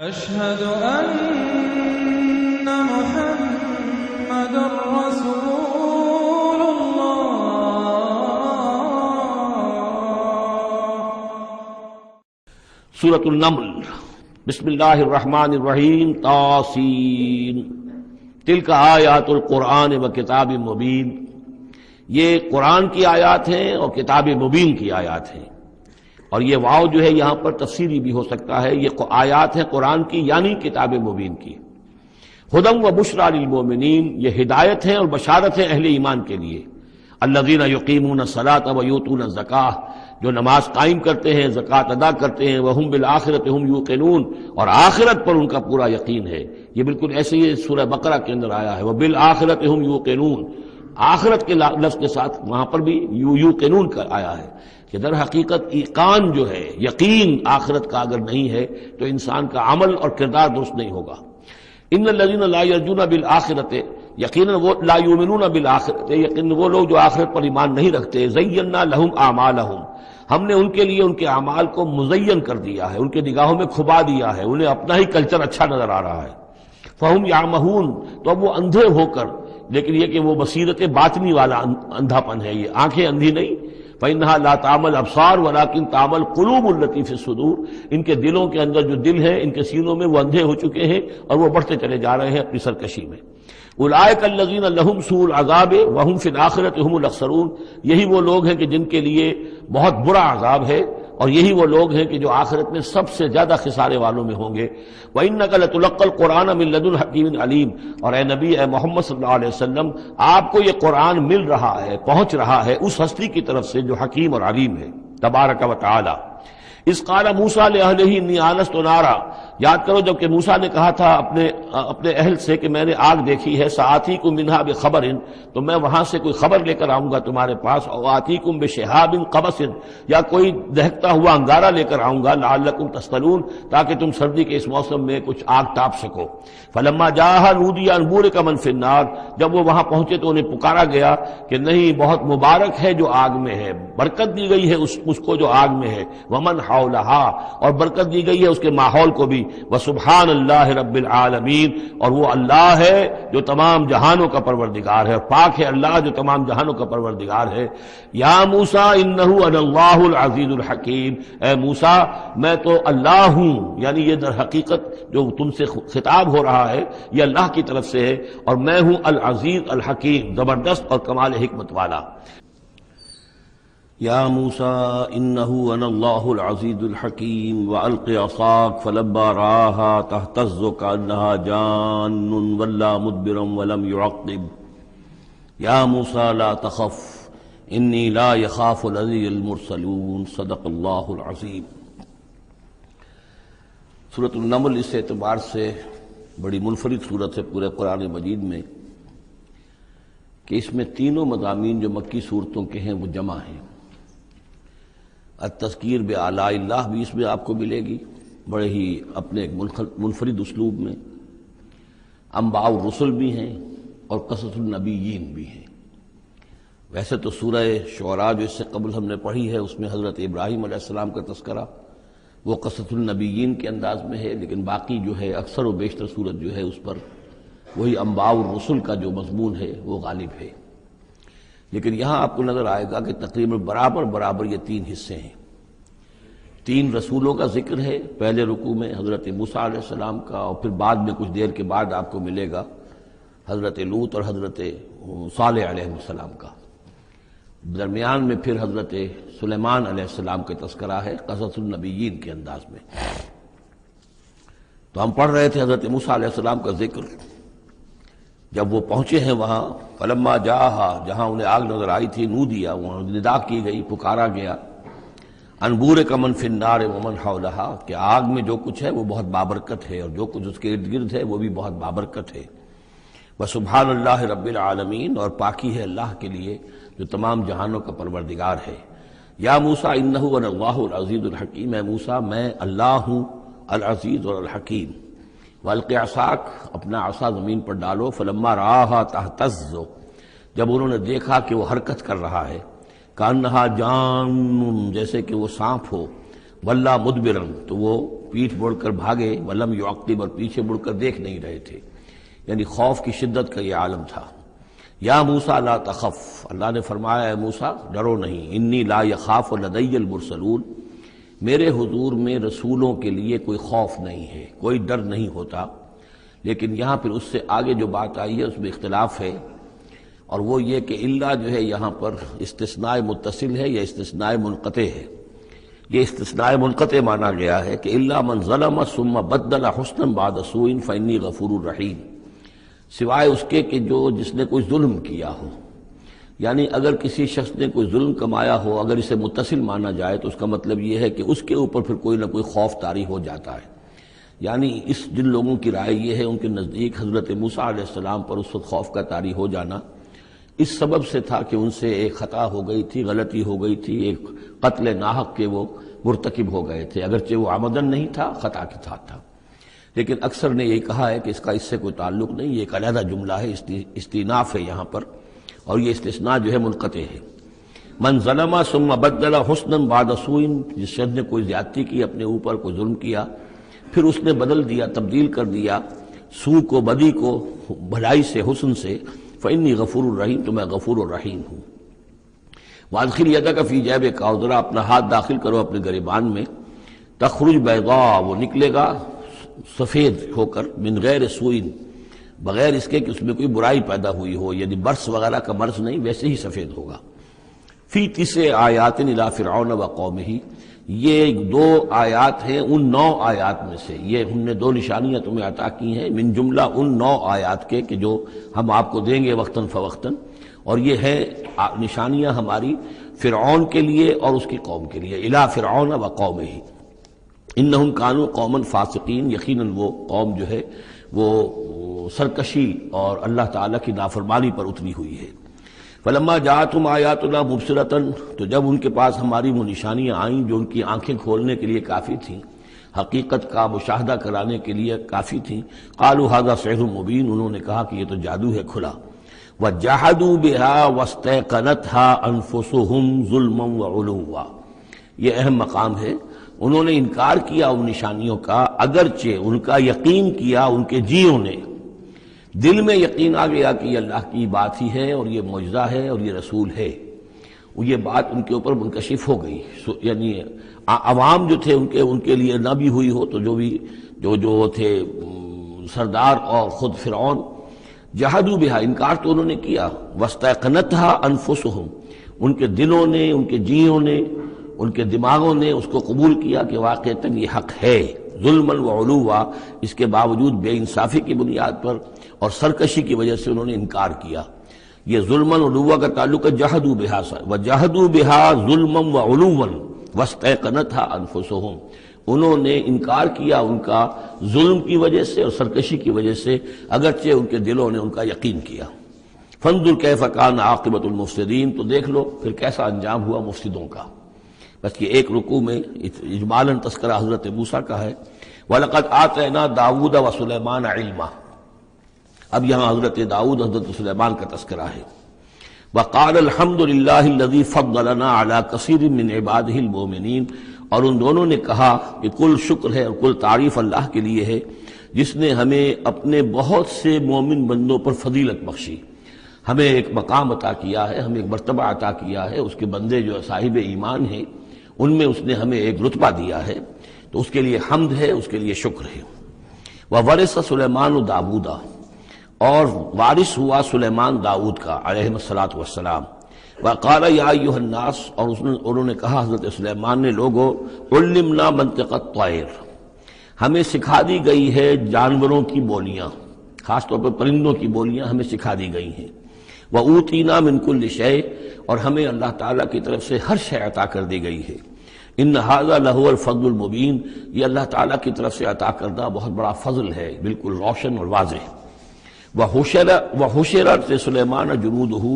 أشهد أن محمد رسول الله۔ سورة النمل، بسم اللہ الرحمن الرحیم، طاسین، تلک آیات القرآن و کتاب مبین، یہ قرآن کی آیات ہیں اور کتاب مبین کی آیات ہیں۔ اور یہ واو جو ہے یہاں پر تفسیری بھی ہو سکتا ہے، یہ آیات ہیں قرآن کی یعنی کتاب مبین کی۔ ہدی و بشریٰ للمؤمنین، یہ ہدایت ہے اور بشارت ہے اہل ایمان کے لیے۔ الذین یقیمون الصلاۃ و یؤتون الزکاۃ، جو نماز قائم کرتے ہیں، زکوٰۃ ادا کرتے ہیں، وہم بالآخرۃ ہم یوقنون، اور آخرت پر ان کا پورا یقین ہے۔ یہ بالکل ایسے ہی سورہ بقرہ کے اندر آیا ہے، وبالآخرۃ ہم یوقنون، آخرت کے لفظ کے ساتھ وہاں پر بھی یوقنون کا آیا ہے کہ در حقیقت ایقان جو ہے، یقین آخرت کا اگر نہیں ہے تو انسان کا عمل اور کردار درست نہیں ہوگا۔ ان الذین لا یرجون بالآخرۃ، یقیناً وہ لا یؤمنون بالآخرۃ، یقیناً وہ لوگ جو آخرت پر ایمان نہیں رکھتے، زینا لہم اعمالہم، ہم نے ان کے لیے ان کے اعمال کو مزین کر دیا ہے، ان کے نگاہوں میں کھبا دیا ہے، انہیں اپنا ہی کلچر اچھا نظر آ رہا ہے۔ فہم یعمہون، تو اب وہ اندھے ہو کر، لیکن یہ کہ وہ بصیرت باطنی والا اندھا پن ہے، یہ آنکھیں اندھی نہیں۔ فإنها لا تعمى الأبصار ولكن تعمى القلوب التي في الصدور، ان کے دلوں کے اندر جو دل ہے، ان کے سینوں میں وہ اندھے ہو چکے ہیں اور وہ بڑھتے چلے جا رہے ہیں اپنی سرکشی میں۔ اولئک الذین لهم سوء العذاب وهم في الآخرة هم الأخسرون، یہی وہ لوگ ہیں کہ جن کے لیے بہت برا عذاب ہے، اور یہی وہ لوگ ہیں کہ جو آخرت میں سب سے زیادہ خسارے والوں میں ہوں گے۔ وَإِنَّكَ لَتُلَقَّى الْقُرْآنَ مِن لَدُنْ حَكِيمٍ عَلِيمٍ، اور اے نبی، اے محمد صلی اللہ علیہ وسلم، آپ کو یہ قرآن مل رہا ہے، پہنچ رہا ہے اس ہستی کی طرف سے جو حکیم اور علیم ہے، تبارک و تعالی۔ اذ قال موسیٰ لأہلہ انی آنست نارا، یاد کرو جب کہ موسیٰ نے کہا تھا اپنے اہل سے کہ میں نے آگ دیکھی ہے، سآتیکم منہا بخبر، تو میں وہاں سے کوئی خبر لے کر آؤں گا تمہارے پاس، او آتیکم بشہاب قبس، یا کوئی دہکتا ہوا انگارہ لے کر آؤں گا، لعلکم تصطلون، تاکہ تم سردی کے اس موسم میں کچھ آگ تاپ سکو۔ فلما جاءہا نودی ان بورک من فی النار، جب وہ وہاں پہنچے تو انہیں پکارا گیا کہ نہیں، بہت مبارک ہے جو آگ میں ہے، برکت دی گئی ہے اس کو جو آگ میں ہے، ومن حولہا، اور برکت دی گئی ہے اس کے ماحول کو بھی، وسبحان اللہ رب العالمین، اور وہ اللہ ہے جو تمام جہانوں کا پروردگار ہے، اور پاک ہے اللہ جو تمام جہانوں کا پروردگار ہے۔ یا موسیٰ انہ انا اللہ العزیز الحکیم، اے موسیٰ میں تو اللہ ہوں، یعنی یہ در حقیقت جو تم سے خطاب ہو رہا ہے یہ اللہ کی طرف سے ہے، اور میں ہوں العزیز الحکیم، زبردست اور کمال حکمت والا۔ یا موسیٰ انہ انا اللہ العزیز الحکیم وألق عصاک فلما رآہا تہتز کأنہا جان ولا مدبرا ولم يعقب یا موسیٰ لا تخف انی لا یخاف لدی المرسلون، صدق اللہ العظیم۔ سورۃ النمل اس اعتبار سے بڑی منفرد صورت ہے پورے قرآن مجید میں کہ اس میں تینوں مضامین جو مکی صورتوں کے ہیں وہ جمع ہیں۔ التذکیر بآلاء اللہ بھی اس میں آپ کو ملے گی، بڑے ہی اپنے ایک منفرد اسلوب میں۔ انباء الرسل بھی ہیں اور قصص النبیین بھی ہیں۔ ویسے تو سورہ شعراء جو اس سے قبل ہم نے پڑھی ہے اس میں حضرت ابراہیم علیہ السلام کا تذکرہ وہ قصص النبیین کے انداز میں ہے، لیکن باقی جو ہے اکثر و بیشتر صورت جو ہے اس پر وہی انباء الرسل کا جو مضمون ہے وہ غالب ہے۔ لیکن یہاں آپ کو نظر آئے گا کہ تقریباً برابر یہ تین حصے ہیں۔ تین رسولوں کا ذکر ہے، پہلے رکوع میں حضرت موسیٰ علیہ السلام کا، اور پھر بعد میں کچھ دیر کے بعد آپ کو ملے گا حضرت لوط اور حضرت صالح علیہ السلام کا۔ درمیان میں پھر حضرت سلیمان علیہ السلام کا تذکرہ ہے قصص النبیین کے انداز میں۔ تو ہم پڑھ رہے تھے حضرت موسیٰ علیہ السلام کا ذکر، جب وہ پہنچے ہیں وہاں، فلما جاءہا، جہاں انہیں آگ نظر آئی تھی، نودیا، وہاں ندا کی گئی، پکارا گیا، ان بورک من فی النار ومن حولہا، کہ آگ میں جو کچھ ہے وہ بہت بابرکت ہے اور جو کچھ اس کے ارد گرد ہے وہ بھی بہت بابرکت ہے۔ وسبحان اللہ رب العالمین، اور پاکی ہے اللہ کے لیے جو تمام جہانوں کا پروردگار ہے۔ یا موسیٰ انہ انا اللہ العزیز الحکیم، اے موسیٰ میں اللہ ہوں العزیز اور الحکیم۔ وَأَلْقِ عَصَاكَ، اپنا عصا زمین پر ڈالو، فلما رآہا تہتز، جب انہوں نے دیکھا کہ وہ حرکت کر رہا ہے، کأنہا جان، جیسے کہ وہ سانپ ہو، واللہ مدبرن، تو وہ پیٹھ موڑ کر بھاگے، ولم یعقب، اور پیچھے مڑ کر دیکھ نہیں رہے تھے، یعنی خوف کی شدت کا یہ عالم تھا۔ یا موسیٰ لا تخف، اللہ نے فرمایا اے موسیٰ ڈرو نہیں، انی لا یخاف لدی المرسلون، میرے حضور میں رسولوں کے لیے کوئی خوف نہیں ہے، کوئی ڈر نہیں ہوتا۔ لیکن یہاں پھر اس سے آگے جو بات آئی ہے اس میں اختلاف ہے، اور وہ یہ کہ الا جو ہے یہاں پر استثناء متصل ہے یا استثناء منقطع ہے۔ یہ استثناء منقطع مانا گیا ہے کہ الا من ظلم ثم بدل حسنا بعد سوء فانی غفور رحیم، سوائے اس کے کہ جس نے کوئی ظلم کیا ہو، یعنی اگر کسی شخص نے کوئی ظلم کمایا ہو، اگر اسے متصل مانا جائے تو اس کا مطلب یہ ہے کہ اس کے اوپر پھر کوئی نہ کوئی خوف طاری ہو جاتا ہے۔ یعنی جن لوگوں کی رائے یہ ہے، ان کے نزدیک حضرت موسیٰ علیہ السلام پر اس وقت خوف کا طاری ہو جانا اس سبب سے تھا کہ ان سے ایک خطا ہو گئی تھی، غلطی ہو گئی تھی، ایک قتل ناحق کے وہ مرتکب ہو گئے تھے، اگرچہ وہ عمدن نہیں تھا، خطا کے ساتھ تھا۔ لیکن اکثر نے یہ کہا ہے کہ اس کا اس سے کوئی تعلق نہیں، یہ ایک علیحدہ جملہ ہے، استئناف ہے یہاں پر، اور یہ استثناء جو ہے منقطع ہے۔ من ظلم ثم بدل حسنا بعد سوء، جس شخص نے کوئی زیادتی کی، اپنے اوپر کوئی ظلم کیا، پھر اس نے بدل دیا، تبدیل کر دیا سوء کو، بدی کو، بھلائی سے، حسن سے، فإنی غفور الرحیم، تو میں غفور الرحیم ہوں۔ وادخل یدک فی جیبک، اور ذرا اپنا ہاتھ داخل کرو اپنے گریبان میں، تخرج بیضاء، وہ نکلے گا سفید ہو کر، من غیر سوء، بغیر اس کے کہ اس میں کوئی برائی پیدا ہوئی ہو، یعنی برس وغیرہ کا مرض نہیں، ویسے ہی سفید ہوگا۔ فی 9 آیات الی فرعون وقومہ، یہ 2 آیات ہیں ان 9 آیات میں سے، یہ ہم نے 2 نشانیاں تمہیں عطا کی ہیں من جملہ ان 9 آیات کے کہ جو ہم آپ کو دیں گے وقتاً فوقتاً، اور یہ ہے نشانیاں ہماری فرعون کے لیے اور اس کی قوم کے لیے، الی فرعون وقومہ انہم کانوا قوما فاسقین، یقیناً وہ قوم جو ہے وہ سرکشی اور اللہ تعالیٰ کی نافرمانی پر اتری ہوئی ہے۔ فلما جاءتهم آیاتنا مبصرۃ، تو جب ان کے پاس ہماری وہ نشانیاں آئیں جو ان کی آنکھیں کھولنے کے لیے کافی تھیں، حقیقت کا مشاہدہ کرانے کے لیے کافی تھیں، قالوا ھذا سحر مبین، انہوں نے کہا کہ یہ تو جادو ہے کھلا، وجحدوا بها واستيقنتها انفسهم ظلما وعلوا، یہ اہم مقام ہے، انہوں نے انکار کیا ان نشانیوں کا، اگرچہ ان کا یقین کیا ان کے جیوں نے، دل میں یقین آ گیا کہ یہ اللہ کی بات ہی ہے اور یہ معجزہ ہے اور یہ رسول ہے، یہ بات ان کے اوپر منکشف ہو گئی، یعنی عوام جو تھے ان کے لیے نہ بھی ہوئی ہو تو جو تھے سردار اور خود فرعون، جحدوا بہا، انکار تو انہوں نے کیا، واستيقنتها انفسهم، ان کے دلوں نے، ان کے جیوں نے، ان کے دماغوں نے اس کو قبول کیا کہ واقعتاً یہ حق ہے، ظلما وعلوا، اس کے باوجود بے انصافی کی بنیاد پر اور سرکشی کی وجہ سے انہوں نے انکار کیا۔ یہ ظلما وعلوا کا تعلق ہے جحدوا بہا سے، وجحدوا بہا ظلما وعلوا واستيقنتها انفسهم، انہوں نے انکار کیا ان کا ظلم کی وجہ سے اور سرکشی کی وجہ سے، اگرچہ ان کے دلوں نے ان کا یقین کیا۔ فانظر کیف کان عاقبۃ المفسدین، تو دیکھ لو پھر کیسا انجام ہوا مفسدوں کا۔ بس یہ ایک رکوع میں اجمالاً تذکرہ حضرت موسیٰ کا ہے، وَلَقَدْ آتَيْنَا دَاوُودَ وَسُلَيْمَانَ عِلْمًا، اب یہاں حضرت داؤد، حضرت سلیمان کا تذکرہ ہے۔ وَقَالَ الْحَمْدُ لِلَّهِ الَّذِي فَضَّلَنَا عَلَى كَثِيرٍ مِّنْ عِبَادِهِ الْمُؤْمِنِينَ، اور ان دونوں نے کہا کہ کل شکر ہے اور کل تعریف اللہ کے لیے ہے جس نے ہمیں اپنے بہت سے مومن بندوں پر فضیلت بخشی، ہمیں ایک مقام عطا کیا ہے، ہمیں ایک مرتبہ عطا کیا ہے، اس کے بندے جو صاحب ایمان ہیں ان میں اس نے ہمیں ایک رتبہ دیا ہے، تو اس کے لیے حمد ہے، اس کے لیے شکر ہے۔ وَوَرِثَ سُلَيْمَانُ دَاوُودَ، اور وارث ہوا سلیمان داؤد کا علیہ الصلاۃ والسلام۔ وَقَالَ يَا أَيُّهَا النَّاسُ، اور انہوں نے کہا حضرت سلیمان نے، لوگو عُلِّمْنَا مَنطِقَ الطَّيْرِ، ہمیں سکھا دی گئی ہے جانوروں کی بولیاں، خاص طور پر پرندوں کی بولیاں ہمیں سکھا دی گئی ہیں۔ وَأُوتِينَا مِن كُلِّ شَيْءٍ، اور ہمیں اللہ تعالیٰ کی طرف سے ہر شے عطا کر دی گئی ہے۔ ان ھذا لہو الفضل المبین، یہ اللہ تعالیٰ کی طرف سے عطا کردہ بہت بڑا فضل ہے، بالکل روشن اور واضح۔ وحشرت سلیمان جنودہ،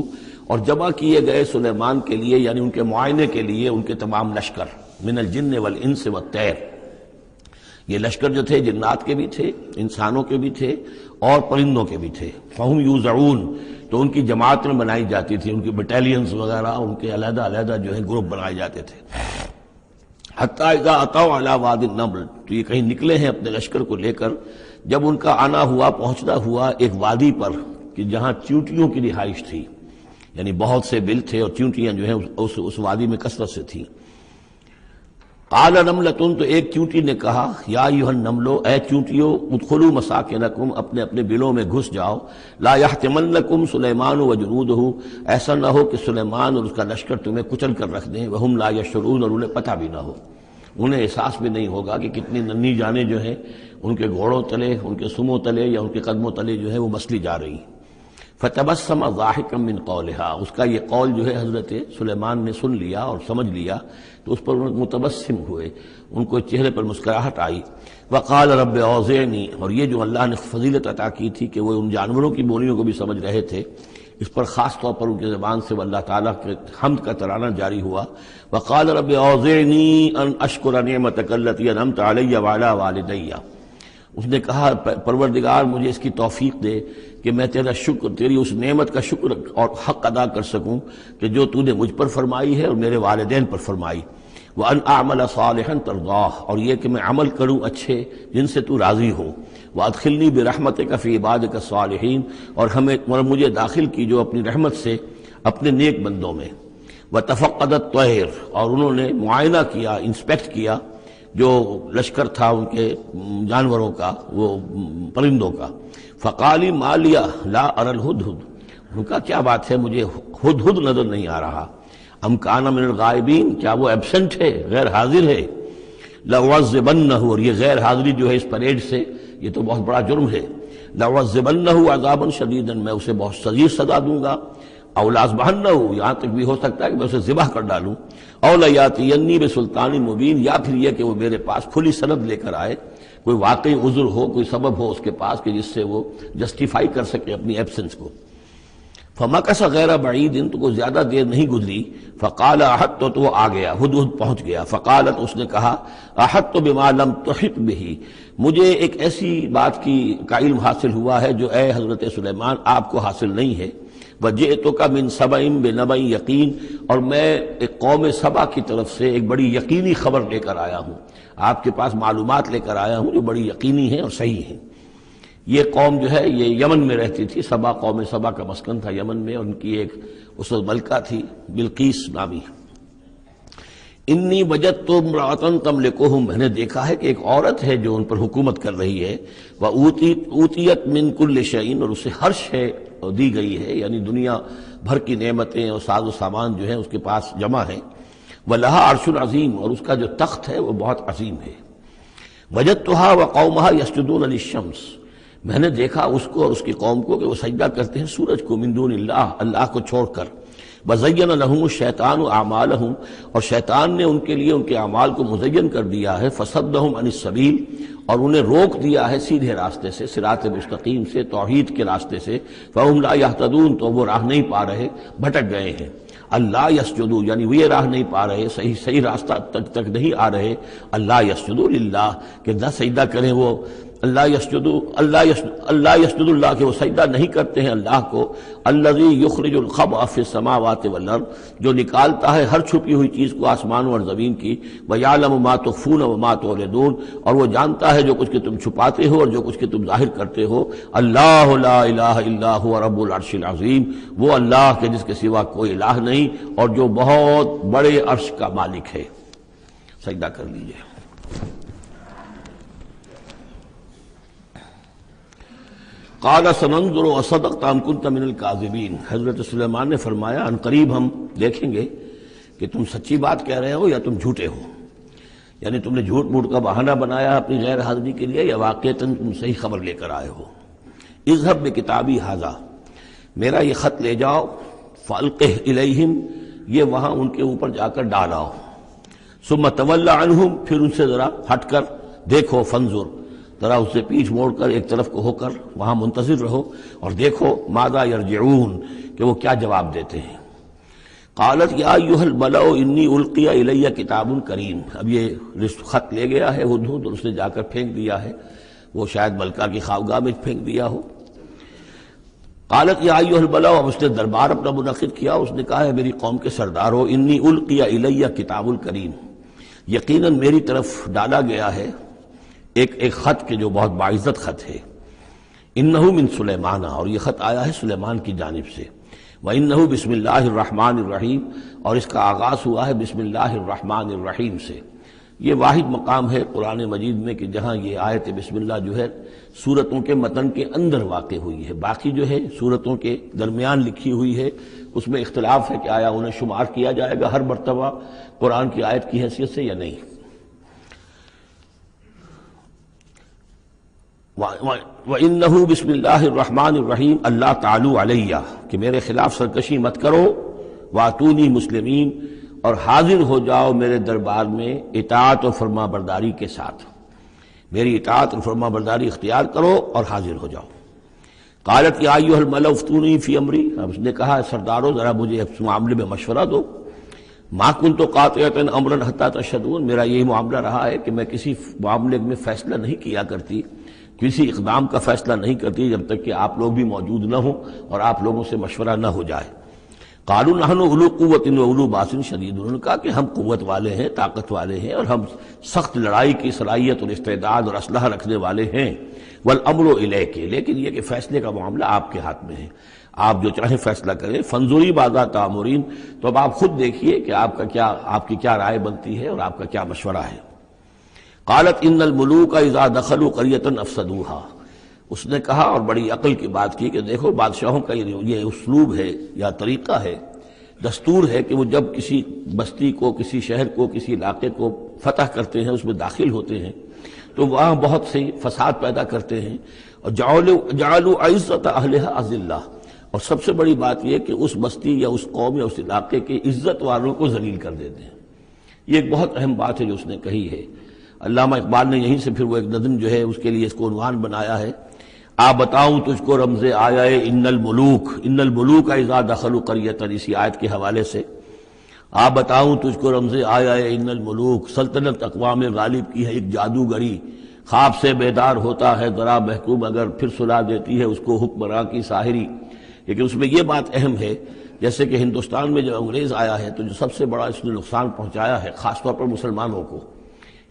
اور جمع کیے گئے سلیمان کے لیے، یعنی ان کے معائنے کے لیے، ان کے تمام لشکر، من الجن والانس والطیر، یہ لشکر جو تھے جنات کے بھی تھے، انسانوں کے بھی تھے اور پرندوں کے بھی تھے۔ فہم یوزعون، تو ان کی جماعتیں بنائی جاتی تھی، ان کی بٹالینز وغیرہ، ان کے علیحدہ علیحدہ جو ہے گروپ بنائے جاتے تھے۔ حتیٰ اذا اتوا علی وادی النمل، تو یہ کہیں نکلے ہیں اپنے لشکر کو لے کر، جب ان کا آنا ہوا، پہنچنا ہوا ایک وادی پر کہ جہاں چیونٹیوں کی رہائش تھی، یعنی بہت سے بل تھے اور چیونٹیاں جو ہیں اس وادی میں کثرت سے تھیں۔ قال نملۃ، تو ایک چیونٹی نے کہا، یا ایھا النمل، اے چیونٹیوں، ادخلوا مساکنکم، اپنے اپنے بلوں میں گھس جاؤ، لا یحطمنکم سلیمان وجنودہ، ایسا نہ ہو کہ سلیمان اور اس کا لشکر تمہیں کچل کر رکھ دیں، وہم لا یشعرون، اور انہیں پتہ بھی نہ ہو، انہیں احساس بھی نہیں ہوگا کہ کتنی ننھی جانیں جو ہیں ان کے گھوڑوں تلے، ان کے سموں تلے یا ان کے قدموں تلے جو ہے وہ مسلی جا رہی ہیں۔ فتبسم ضاحکا من قولها، اس کا یہ قول جو ہے حضرت سلیمان نے سن لیا اور سمجھ لیا تو اس پر متبسم ہوئے، ان کو چہرے پر مسکراہٹ آئی۔ وقال رب اوزعنی، اور یہ جو اللہ نے فضیلت عطا کی تھی کہ وہ ان جانوروں کی بولیوں کو بھی سمجھ رہے تھے، اس پر خاص طور پر ان کی زبان سے وہ اللہ تعالیٰ کے حمد کا ترانہ جاری ہوا۔ وقال رب اوزعنی ان اشکر نعمتک التی انعمت علی وعلی والدی، اس نے کہا پروردگار مجھے اس کی توفیق دے کہ میں تیرا شکر، تیری اس نعمت کا شکر اور حق ادا کر سکوں کہ جو تو نے مجھ پر فرمائی ہے اور میرے والدین پر فرمائی۔ وَأَنْ أَعْمَلَ صَالِحًا تَرْضَاهُ، اور یہ کہ میں عمل کروں اچھے جن سے تو راضی ہو۔ وَأَدْخِلْنِي بِرَحْمَتِكَ فِي عِبَادِكَ الصَّالِحِينَ، اور مجھے داخل کی جو اپنی رحمت سے اپنے نیک بندوں میں۔ وَتَفَقَّدَ الطَّيْرَ، اور انہوں نے معائنہ کیا، انسپیکٹ کیا جو لشکر تھا ان کے جانوروں کا، وہ پرندوں کا۔ فقال ما لی لا اری الہدہد، ان کا کیا بات ہے مجھے ہدہد نظر نہیں آ رہا۔ ام کان من الغائبین، کیا وہ ایبسنٹ ہے، غیر حاضر ہے۔ لأعذبنہ، اور یہ غیر حاضری جو ہے اس پریڈ سے یہ تو بہت بڑا جرم ہے۔ لأعذبنہ عذابا شدیدا، میں اسے بہت شدید سزا دوں گا۔ او لأذبحنہ، یہاں تک بھی ہو سکتا ہے کہ میں اسے ذبح کر ڈالوں۔ او لیاتینی بسلطان مبین، یا پھر یہ کہ وہ میرے پاس کھلی سند لے کر آئے، کوئی واقعی عذر ہو، کوئی سبب ہو اس کے پاس کہ جس سے وہ جسٹیفائی کر سکے اپنی ایبسنس کو۔ فمکث غیر بعید، تو کوئی زیادہ دیر نہیں گزری۔ فقال احطت، تو وہ آ گیا، ہدہد پہنچ گیا۔ فقالت، اس نے کہا، احطت بما لم تحط به، مجھے ایک ایسی بات کا علم حاصل ہوا ہے جو اے حضرت سلیمان آپ کو حاصل نہیں ہے۔ وجئتک من سبأ بنبأ یقین، اور میں ایک قوم سبا کی طرف سے ایک بڑی یقینی خبر لے کر آیا ہوں، آپ کے پاس معلومات لے کر آیا ہوں جو بڑی یقینی ہیں اور صحیح ہیں۔ یہ قوم جو ہے یہ یمن میں رہتی تھی، سبا، قوم سبا کا مسکن تھا یمن میں، اور ان کی ایک اس وقت ملکہ تھی بلقیس نامی۔ انی وجدت امرأۃ تملکہم، میں نے دیکھا ہے کہ ایک عورت ہے جو ان پر حکومت کر رہی ہے۔ وأوتیت من کل شیء، اور اسے ہر شے دی گئی ہے، یعنی دنیا بھر کی نعمتیں اور ساز و سامان جو ہیں اس کے پاس جمع ہیں۔ وَلَهَا عَرْشٌ عَظِيمٌ، اور اس کا جو تخت ہے وہ بہت عظیم ہے۔ وَجَدتُّهَا وَقَوْمَهَا يَسْجُدُونَ لِلشَّمْسِ، میں نے دیکھا اس کو اور اس کی قوم کو کہ وہ سجدہ کرتے ہیں سورج کو، من دون اللہ کو چھوڑ کر۔ وَزَيَّنَ لَهُمُ الشَّيْطَانُ أَعْمَالَهُمْ، اور شیطان نے ان کے لیے ان کے اعمال کو مزین کر دیا ہے۔ فَصَدَّهُمْ عَنِ السَّبِيلِ، اور انہیں روک دیا ہے سیدھے راستے سے، صراط مستقیم سے، توحید کے راستے سے۔ فَهُمْ لَا يَهْتَدُونَ، تو وہ راہ نہیں پا رہے، بھٹک گئے ہیں۔ اللہ یسجدو، یعنی وہ یہ راہ نہیں پا رہے، صحیح راستہ تک نہیں آ رہے۔ اللہ یسجدو للہ، کہ نہ سجدہ کریں وہ، اللہ یسجدو اللہ کہ وہ سجدہ نہیں کرتے ہیں اللہ کو۔ الذی یخرج الخبء فی السماوات والارض، جو نکالتا ہے ہر چھپی ہوئی چیز کو آسمانوں اور زمین کی۔ ویعلم ما تخفون وما تعلنون، اور وہ جانتا ہے جو کچھ کہ تم چھپاتے ہو اور جو کچھ کہ تم ظاہر کرتے ہو۔ اللہ لا الہ الا هو رب العرش العظیم، وہ اللہ کے جس کے سوا کوئی الہ نہیں اور جو بہت بڑے عرش کا مالک ہے۔ سجدہ کر لیجئے۔ قال سننظر اصدقت ام كنت من الكاذبین، حضرت سلیمان نے فرمایا ان قریب ہم دیکھیں گے کہ تم سچی بات کہہ رہے ہو یا تم جھوٹے ہو، یعنی تم نے جھوٹ موٹ کا بہانہ بنایا اپنی غیر حاضری کے لیے یا واقعتاً تم صحیح خبر لے کر آئے ہو۔ اذهب بکتابی ھذا، میرا یہ خط لے جاؤ، فالقہ الیہم، یہ وہاں ان کے اوپر جا کر ڈالاؤ۔ ثم تول عنہم، پھر ان سے ذرا ہٹ کر دیکھو، فانظر، ذرا اس سے پیچھ موڑ کر ایک طرف کو ہو کر وہاں منتظر رہو اور دیکھو ماذا یرجعون، کہ وہ کیا جواب دیتے ہیں۔ قالت یا ایھا الملأ انی القی الی کتاب کریم، اب یہ خط لے گیا ہے ہدہد اور اس نے جا کر پھینک دیا ہے، وہ شاید ملکہ کی خوابگاہ میں پھینک دیا ہو۔ قالت یا ایھا الملأ، اب اس نے دربار اپنا منعقد کیا، اس نے کہا ہے میری قوم کے سردارو، انی القی الی کتاب کریم، یقیناً میری طرف ڈالا گیا ہے ایک خط کے جو بہت باعزت خط ہے، انہو من سلیمان، اور یہ خط آیا ہے سلیمان کی جانب سے، وانہو بسم اللہ الرحمن الرحیم، اور اس کا آغاز ہوا ہے بسم اللہ الرحمن الرحیم سے۔ یہ واحد مقام ہے قرآن مجید میں کہ جہاں یہ آیت بسم اللہ جو ہے سورتوں کے متن کے اندر واقع ہوئی ہے، باقی جو ہے سورتوں کے درمیان لکھی ہوئی ہے، اس میں اختلاف ہے کہ آیا انہیں شمار کیا جائے گا ہر مرتبہ قرآن کی آیت کی حیثیت سے یا نہیں۔ وَإِنَّهُ بسم اللہ الرحمن الرحیم اللہ تعالیٰ علیہ، کہ میرے خلاف سرکشی مت کرو، وَأْتُونِي مسلمین، اور حاضر ہو جاؤ میرے دربار میں اطاعت و فرما برداری کے ساتھ، میری اطاعت اور فرما برداری اختیار کرو اور حاضر ہو جاؤ۔ قالت یا ایھا الملأ افتونی فی امری، اب اس نے کہا سردارو ذرا مجھے اس معاملے میں مشورہ دو۔ ما کنت قاطعۃ امرا حتی تشہدون، میرا یہی معاملہ رہا ہے کہ میں کسی معاملے میں فیصلہ نہیں کیا کرتی، کسی اقدام کا فیصلہ نہیں کرتی جب تک کہ آپ لوگ بھی موجود نہ ہوں اور آپ لوگوں سے مشورہ نہ ہو جائے۔ قالوا نحن اولو قوت و اولو باس شدید، انہوں نے کہا کہ ہم قوت والے ہیں، طاقت والے ہیں، اور ہم سخت لڑائی کی صلاحیت اور استعداد اور اسلحہ رکھنے والے ہیں۔ والامر الیک، لیکن یہ کہ فیصلے کا معاملہ آپ کے ہاتھ میں ہے، آپ جو چاہیں فیصلہ کریں۔ فانظری ماذا تأمرین، تو اب آپ خود دیکھیے کہ آپ کی کیا رائے بنتی ہے اور آپ کا کیا مشورہ ہے۔ قالت ان الملوک اذا دخلوا قریۃ افسدوها، اس نے کہا اور بڑی عقل کی بات کی کہ دیکھو بادشاہوں کا یہ اسلوب ہے یا طریقہ ہے، دستور ہے کہ وہ جب کسی بستی کو، کسی شہر کو، کسی علاقے کو فتح کرتے ہیں، اس میں داخل ہوتے ہیں تو وہاں بہت سے فساد پیدا کرتے ہیں، اور جعلوا عزت اہلھا اذلہ، اور سب سے بڑی بات یہ کہ اس بستی یا اس قوم یا اس علاقے کے عزت والوں کو ذلیل کر دیتے ہیں۔ یہ ایک بہت اہم بات ہے جو اس نے کہی ہے۔ علامہ اقبال نے یہیں سے پھر وہ ایک نظم جو ہے اس کے لیے اس کو عنوان بنایا ہے، آ بتاؤں تجھ کو رمز آیا ان الملوک اذا دخلوا قریۃ، اسی آیت کے حوالے سے آ بتاؤں تجھ کو رمز آیا ان الملوک، سلطنت اقوام غالب کی ہے ایک جادوگری، خواب سے بیدار ہوتا ہے ذرا محکوم اگر پھر سلا دیتی ہے اس کو حکمراں کی ساحری۔ لیکن اس میں یہ بات اہم ہے، جیسے کہ ہندوستان میں جب انگریز آیا ہے تو جو سب سے بڑا اس نے نقصان پہنچایا ہے خاص طور پر مسلمانوں کو،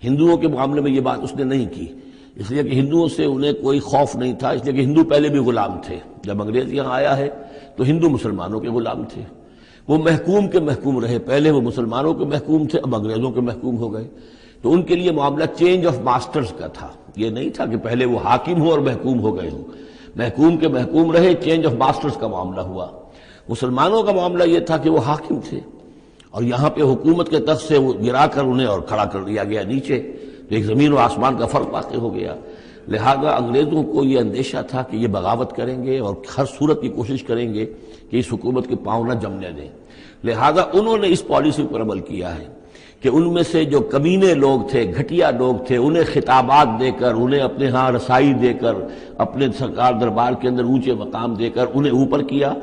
ہندوؤں کے معاملے میں یہ بات اس نے نہیں کی، اس لیے کہ ہندوؤں سے انہیں کوئی خوف نہیں تھا، اس لیے کہ ہندو پہلے بھی غلام تھے۔ جب انگریز یہاں آیا ہے تو ہندو مسلمانوں کے غلام تھے، وہ محکوم کے محکوم رہے، پہلے وہ مسلمانوں کے محکوم تھے، اب انگریزوں کے محکوم ہو گئے، تو ان کے لیے معاملہ چینج آف ماسٹرز کا تھا، یہ نہیں تھا کہ پہلے وہ حاکم ہو اور محکوم ہو گئے ہوں، محکوم کے محکوم رہے، چینج آف ماسٹرز کا معاملہ ہوا۔ مسلمانوں کا معاملہ یہ تھا کہ وہ حاکم تھے اور یہاں پہ حکومت کے تخت سے وہ گرا کر انہیں اور کھڑا کر دیا گیا نیچے، تو ایک زمین و آسمان کا فرق واقع ہو گیا۔ لہذا انگریزوں کو یہ اندیشہ تھا کہ یہ بغاوت کریں گے اور ہر صورت کی کوشش کریں گے کہ اس حکومت کے پاؤں نہ جمنے دیں، لہذا انہوں نے اس پالیسی پر عمل کیا ہے کہ ان میں سے جو کمینے لوگ تھے، گھٹیا لوگ تھے، انہیں خطابات دے کر، انہیں اپنے ہاں رسائی دے کر، اپنے سرکار دربار کے اندر اونچے مقام دے کر انہیں اوپر کیا،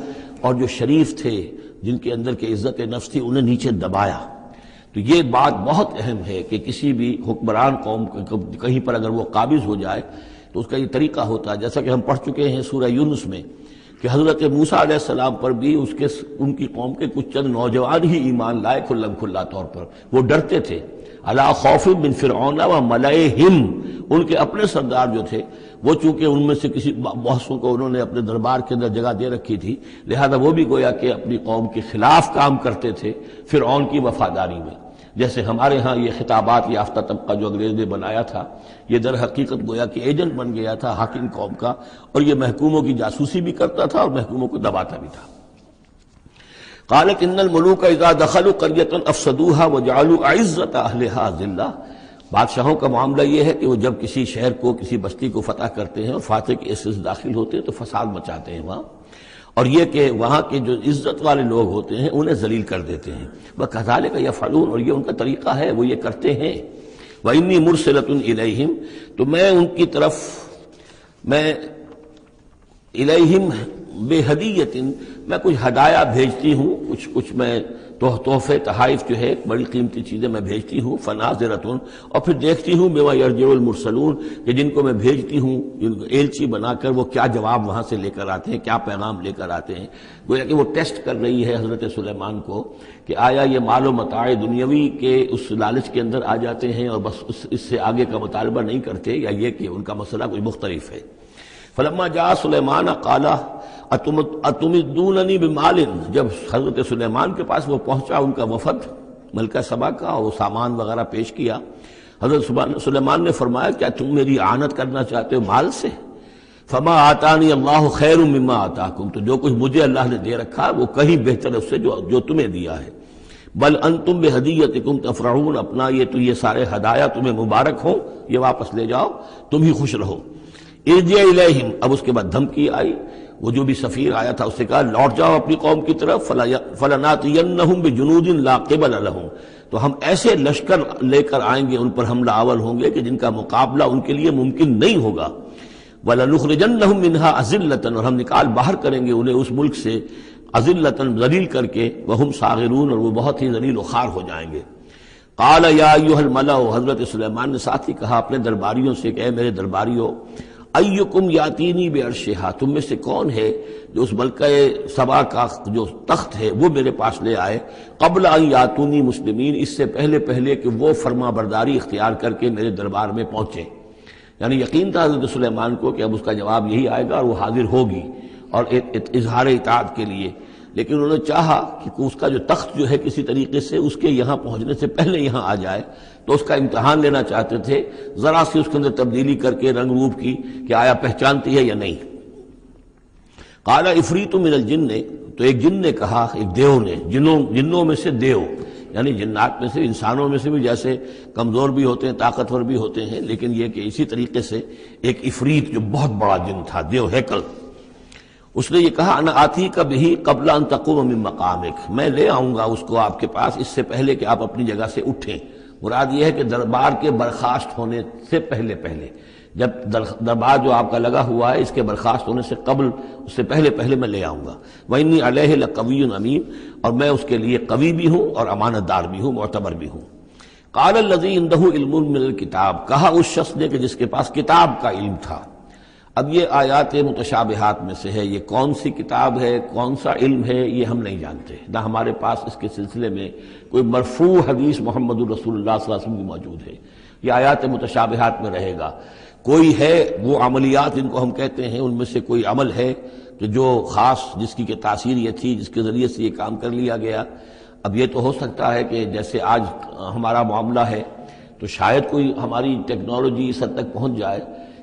اور جو شریف تھے جن کے اندر کے عزت نفس تھی انہیں نیچے دبایا۔ تو یہ بات بہت اہم ہے کہ کسی بھی حکمران قوم کہیں پر اگر وہ قابض ہو جائے تو اس کا یہ طریقہ ہوتا ہے، جیسا کہ ہم پڑھ چکے ہیں سورہ یونس میں کہ حضرت موسیٰ علیہ السلام پر بھی ان کی قوم کے کچھ چند نوجوان ہی ایمان لائے کھلم کھلا طور پر، وہ ڈرتے تھے۔ الا خوف من فرعون و ملئہم، ان کے اپنے سردار جو تھے وہ چونکہ ان میں سے کسی بحثوں کو انہوں نے اپنے دربار کے اندر جگہ دے رکھی تھی، لہذا وہ بھی گویا کہ اپنی قوم کے خلاف کام کرتے تھے فرعون کی وفاداری میں۔ جیسے ہمارے ہاں یہ خطابات یافتہ طبقہ جو انگریز نے بنایا تھا، یہ در حقیقت گویا کہ ایجنٹ بن گیا تھا حاکم قوم کا، اور یہ محکوموں کی جاسوسی بھی کرتا تھا اور محکوموں کو دباتا بھی تھا۔ قالت ان الملوک اذا دخلوا قریۃ افسدوها وجعلوا عزت اہلھا ذلہ، بادشاہوں کا معاملہ یہ ہے کہ وہ جب کسی شہر کو، کسی بستی کو فتح کرتے ہیں اور فاتح کے حصے سے داخل ہوتے ہیں تو فساد مچاتے ہیں وہاں، اور یہ کہ وہاں کے جو عزت والے لوگ ہوتے ہیں انہیں ذلیل کر دیتے ہیں۔ وَكَذَلِكَ يَفْعَلُونَ، اور یہ ان کا طریقہ ہے، وہ یہ کرتے ہیں۔ وَإِنِّي مُرْسِلَةٌ إِلَيْهِمْ، تو میں ان کی طرف، میں الیہم بے ہدیت، میں کچھ ہدایہ بھیجتی ہوں، کچھ میں تحفے تحائف جو ہے بڑی قیمتی چیزیں میں بھیجتی ہوں، فناظرتن، اور پھر دیکھتی ہوں بما یرجع المرسلون کہ جن کو میں بھیجتی ہوں ایلچی بنا کر وہ کیا جواب وہاں سے لے کر آتے ہیں، کیا پیغام لے کر آتے ہیں۔ گویا کہ وہ ٹیسٹ کر رہی ہے حضرت سلیمان کو کہ آیا یہ مال و متاع دنیاوی کے اس لالچ کے اندر آ جاتے ہیں اور بس اس سے آگے کا مطالبہ نہیں کرتے، یا یہ کہ ان کا مسئلہ کوئی مختلف ہے۔ فلما جاء سلیمان قال اتمدوننی بمال، جب حضرت سلیمان کے پاس وہ پہنچا ان کا وفد ملکہ سبا کا، اور وہ سامان وغیرہ پیش کیا، حضرت سلیمان نے فرمایا کیا تم میری اعانت کرنا چاہتے ہو مال سے؟ فما آتانی اللہ خیر مما آتاکم، تو جو کچھ مجھے اللہ نے دے رکھا وہ کہیں بہتر ہے اس سے جو تمہیں دیا ہے۔ بل انتم بہدیتکم تفرحون، اپنا یہ سارے ہدایہ تمہیں مبارک ہوں، یہ واپس لے جاؤ، تم ہی خوش رہو۔ ارجع الیہم، اب اس کے بعد دھمکی آئی، وہ جو بھی سفیر آیا تھا اس سے کہا لوٹ جاؤ اپنی قوم کی طرف، فلناتینہم بجنود لا قبل لہم، تو ہم ایسے لشکر لے کر آئیں گے، ان پر حملہ آور ہوں گے کہ جن کا مقابلہ ان کے لیے ممکن نہیں ہوگا۔ وَلَنُخْرِجَنَّهُم مِّنْهَا أَذِلَّةً، اور ہم نکال باہر کریں گے انہیں اس ملک سے أَذِلَّةً، ذلیل کر کے، وَهُمْ صَاغِرُونَ، اور وہ بہت ہی ذلیل و خوار ہو جائیں گے۔ قال یا ایھا الملأ، حضرت سلیمان نے ساتھ ہی کہا اپنے درباریوں سے کہ اے میرے درباریوں، ایکم یاتینی بعرشھا، تم میں سے کون ہے جو اس ملکہ سبا کا جو تخت ہے وہ میرے پاس لے آئے، قبل ان یاتونی مسلمین، اس سے پہلے کہ وہ فرما برداری اختیار کر کے میرے دربار میں پہنچے۔ یعنی یقین تھا حضرت سلیمان کو کہ اب اس کا جواب یہی آئے گا اور وہ حاضر ہوگی اور اظہار اطاعت کے لیے، لیکن انہوں نے چاہا کہ اس کا جو تخت جو ہے کسی طریقے سے اس کے یہاں پہنچنے سے پہلے یہاں آ جائے، تو اس کا امتحان لینا چاہتے تھے، ذرا سی اس کے اندر تبدیلی کر کے رنگ روپ کی کہ آیا پہچانتی ہے یا نہیں۔ قال عفریت من الجن، تو ایک جن نے کہا، ایک دیو نے، جنوں میں سے دیو، یعنی جنات میں سے، انسانوں میں سے بھی جیسے کمزور بھی ہوتے ہیں طاقتور بھی ہوتے ہیں، لیکن یہ کہ اسی طریقے سے ایک عفریت جو بہت بڑا جن تھا، دیو ہیکل، اس نے یہ کہا انا آتی کا بھی قبل ان تقوم من مقامک، میں لے آؤں گا اس کو آپ کے پاس اس سے پہلے کہ آپ اپنی جگہ سے اٹھیں۔ مراد یہ ہے کہ دربار کے برخاست ہونے سے پہلے جب دربار جو آپ کا لگا ہوا ہے اس کے برخاست ہونے سے قبل، اس سے پہلے میں لے آؤں گا۔ وَإِنِّي عَلَيْهِ لَقَوِيٌّ أَمِينٌ، اور میں اس کے لیے قوی بھی ہوں اور امانت دار بھی ہوں، معتبر بھی ہوں۔ قَالَ الَّذِي عِندَهُ عِلْمٌ مِّنَ الْكِتَابِ، کہا اس شخص نے کہ جس کے پاس کتاب کا علم تھا۔ اب یہ آیات متشابہات میں سے ہے، یہ کون سی کتاب ہے، کون سا علم ہے، یہ ہم نہیں جانتے، نہ ہمارے پاس اس کے سلسلے میں کوئی مرفوع حدیث محمد الرسول اللہ صلی اللہ علیہ وسلم کی موجود ہے۔ یہ آیات متشابہات میں رہے گا۔ کوئی ہے وہ عملیات جن کو ہم کہتے ہیں، ان میں سے کوئی عمل ہے کہ جو خاص جس کی کہ تاثیر یہ تھی، جس کے ذریعے سے یہ کام کر لیا گیا۔ اب یہ تو ہو سکتا ہے کہ جیسے آج ہمارا معاملہ ہے تو شاید کوئی ہماری ٹیکنالوجی اس حد تک پہنچ جائے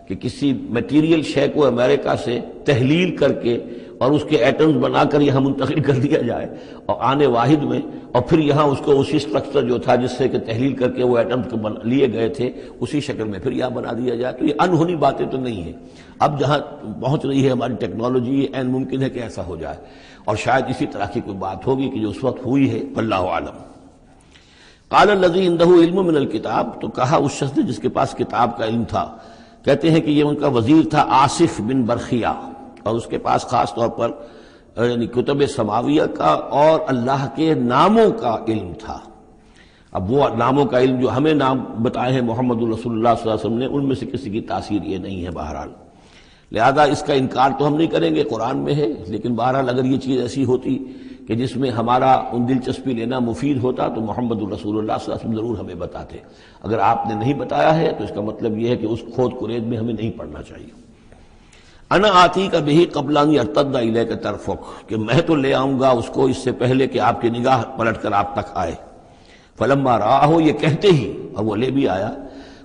کہ کسی میٹیریل شے کو امریکہ سے تحلیل کر کے اور اس کے ایٹمز بنا کر یہاں منتقل کر دیا جائے، اور آنے واحد میں، اور پھر یہاں اس کو اسی سٹرکچر جو تھا جس سے کہ تحلیل کر کے وہ ایٹمز لیے گئے تھے اسی شکل میں پھر یہاں بنا دیا جائے۔ تو یہ انہونی باتیں تو نہیں ہیں، اب جہاں پہنچ رہی ہے ہماری ٹیکنالوجی، یہ عین ممکن ہے کہ ایسا ہو جائے، اور شاید اسی طرح کی کوئی بات ہوگی کہ جو اس وقت ہوئی ہے، واللہ اعلم۔ قال الذی عنده علم من الکتاب، تو کہا اس شخص نے جس کے پاس کتاب کا علم تھا، کہتے ہیں کہ یہ ان کا وزیر تھا آصف بن برخیہ، اور اس کے پاس خاص طور پر یعنی کتب سماویہ کا اور اللہ کے ناموں کا علم تھا۔ اب وہ ناموں کا علم جو ہمیں نام بتائے ہیں محمد الرسول اللہ صلی اللہ علیہ وسلم نے، ان میں سے کسی کی تاثیر یہ نہیں ہے بہرحال، لہذا اس کا انکار تو ہم نہیں کریں گے، قرآن میں ہے، لیکن بہرحال اگر یہ چیز ایسی ہوتی کہ جس میں ہمارا ان دلچسپی لینا مفید ہوتا تو محمد الرسول اللہ صلی اللہ علیہ وسلم ضرور ہمیں بتاتے۔ اگر آپ نے نہیں بتایا ہے تو اس کا مطلب یہ ہے کہ اس کھود کرید میں ہمیں نہیں پڑھنا چاہیے۔ انا آتی کا بھی قبل ان یرتد الیک طرفک، کہ میں تو لے آؤں گا اس کو اس سے پہلے کہ آپ کی نگاہ پلٹ کر آپ تک آئے۔ فلما رآہ، یہ کہتے ہی اور وہ لے بھی آیا،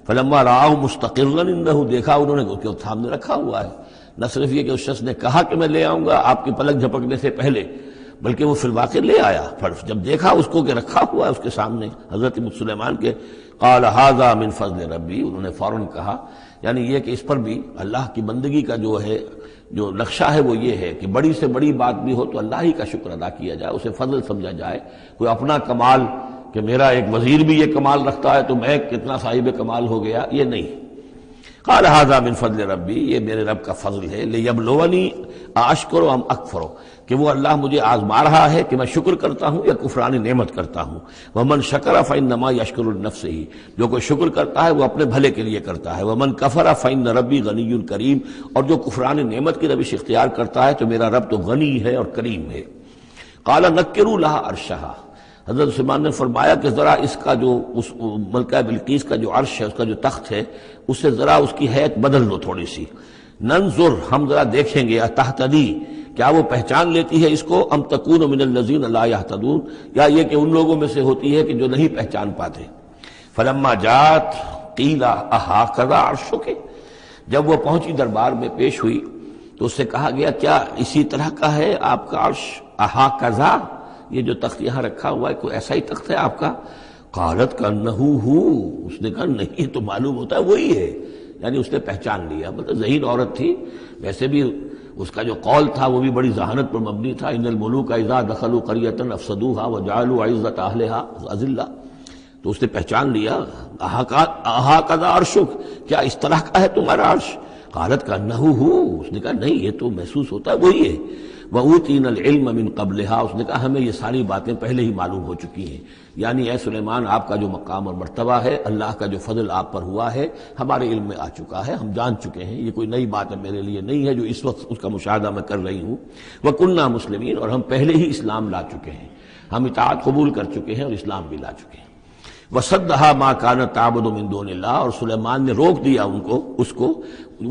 فلما رآہ مستقرا عنده، دیکھا انہوں نے کہ سامنے رکھا ہوا ہے۔ نہ صرف یہ کہ اس شخص نے کہا کہ میں لے آؤں گا آپ کی پلک جھپکنے سے پہلے، بلکہ وہ فی الواقع لے آیا۔ پھر جب دیکھا اس کو کہ رکھا ہوا ہے اس کے سامنے حضرت سلیمان کے، قال ھذا من فضل ربی، انہوں نے فوراً کہا، یعنی یہ کہ اس پر بھی اللہ کی بندگی کا جو ہے جو نقشہ ہے وہ یہ ہے کہ بڑی سے بڑی بات بھی ہو تو اللہ ہی کا شکر ادا کیا جائے، اسے فضل سمجھا جائے، کوئی اپنا کمال کہ میرا ایک وزیر بھی یہ کمال رکھتا ہے تو میں کتنا صاحب کمال ہو گیا، یہ نہیں۔ قال ھذا من فضل ربی، یہ میرے رب کا فضل ہے، لیبلونی اشکر ام اکفر، کہ وہ اللہ مجھے آزما رہا ہے کہ میں شکر کرتا ہوں یا کفران نعمت کرتا ہوں۔ ومن شکر فانما یشکر لنفسہ، جو کوئی شکر کرتا ہے وہ اپنے بھلے کے لیے کرتا ہے۔ ومن کفر فان ربی غنی کریم، اور جو کفران نعمت کی روش اختیار کرتا ہے تو میرا رب تو غنی ہے اور کریم ہے۔ قال نکروا لها عرشها، حضرت سلیمان نے فرمایا کہ ذرا اس کا جو اس ملکہ بلقیس کا جو عرش ہے، اس کا جو تخت ہے، اس سے ذرا اس کی حیت بدل دو تھوڑی سی، ننظر، ہم ذرا دیکھیں گے، اتہتدی، کیا وہ پہچان لیتی ہے اس کو، ام تکون من الذین لا یہتدون، یا یہ کہ ان لوگوں میں سے ہوتی ہے کہ جو نہیں پہچان پاتے۔ فلما جات قیل اہٰذا عرشک، جب وہ پہنچی دربار میں پیش ہوئی تو اس سے کہا گیا کیا اسی طرح کا ہے آپ کا عرش، اہٰذا، یہ جو تخت یہاں رکھا ہوا ہے کوئی ایسا ہی تخت ہے آپ کا؟ قالت کانہ ہو، اس نے کہا نہیں، تو معلوم ہوتا ہے وہی ہے، یعنی اس نے پہچان لیا، مطلب ذہین عورت تھی، ویسے بھی اس کا جو قول تھا وہ بھی بڑی ذہانت پر مبنی تھا، ان الملوک اذا دخلوا قریۃ افسدوها وجعلوا عزۃ اہلها اذلہ، تو اس نے پہچان لیا۔ اہٰذا عرشک، کیا اس طرح کا ہے تمہارا عرش؟ قالت کانہ ہو، اس نے کہا نہیں، یہ تو محسوس ہوتا ہے وہی ہے۔ وَأُوتِينَا الْعِلْمَ مِنْ قَبْلِهَا، اس نے کہا ہمیں یہ ساری باتیں پہلے ہی معلوم ہو چکی ہیں، یعنی اے سلیمان آپ کا جو مقام اور مرتبہ ہے، اللہ کا جو فضل آپ پر ہوا ہے، ہمارے علم میں آ چکا ہے، ہم جان چکے ہیں، یہ کوئی نئی بات ہے میرے لیے نہیں ہے جو اس وقت اس کا مشاہدہ میں کر رہی ہوں۔ وَكُنَّا مُسْلِمِينَ، اور ہم پہلے ہی اسلام لا چکے ہیں، ہم اطاعت قبول کر چکے ہیں اور اسلام بھی لا چکے ہیں۔ وَصَدَّهَا مَا كَانَتْ تَعْبُدُ مِن دُونِ اللَّهِ، اور سلیمان نے روک دیا اس کو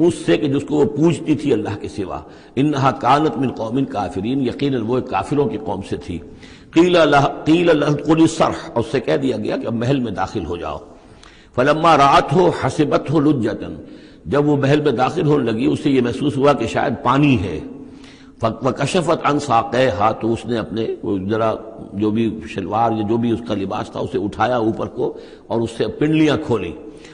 اس سے کہ جس کو وہ پوجتی تھی اللہ کے سوا۔ انہا کانت من قوم کافرین، یقیناً وہ ایک کافروں کی قوم سے تھی۔ قیل لها ادخلی الصرح، اور اس سے کہہ دیا گیا کہ اب محل میں داخل ہو جاؤ۔ فلما رأته حسبته لجة، جب وہ محل میں داخل ہونے لگی اسے یہ محسوس ہوا کہ شاید پانی ہے۔ وکشفت عن ساقیہا، تو اس نے اپنے ذرا جو بھی شلوار یا جو بھی اس کا لباس تھا اسے اٹھایا اوپر کو اور اس سے پنڈلیاں کھولی۔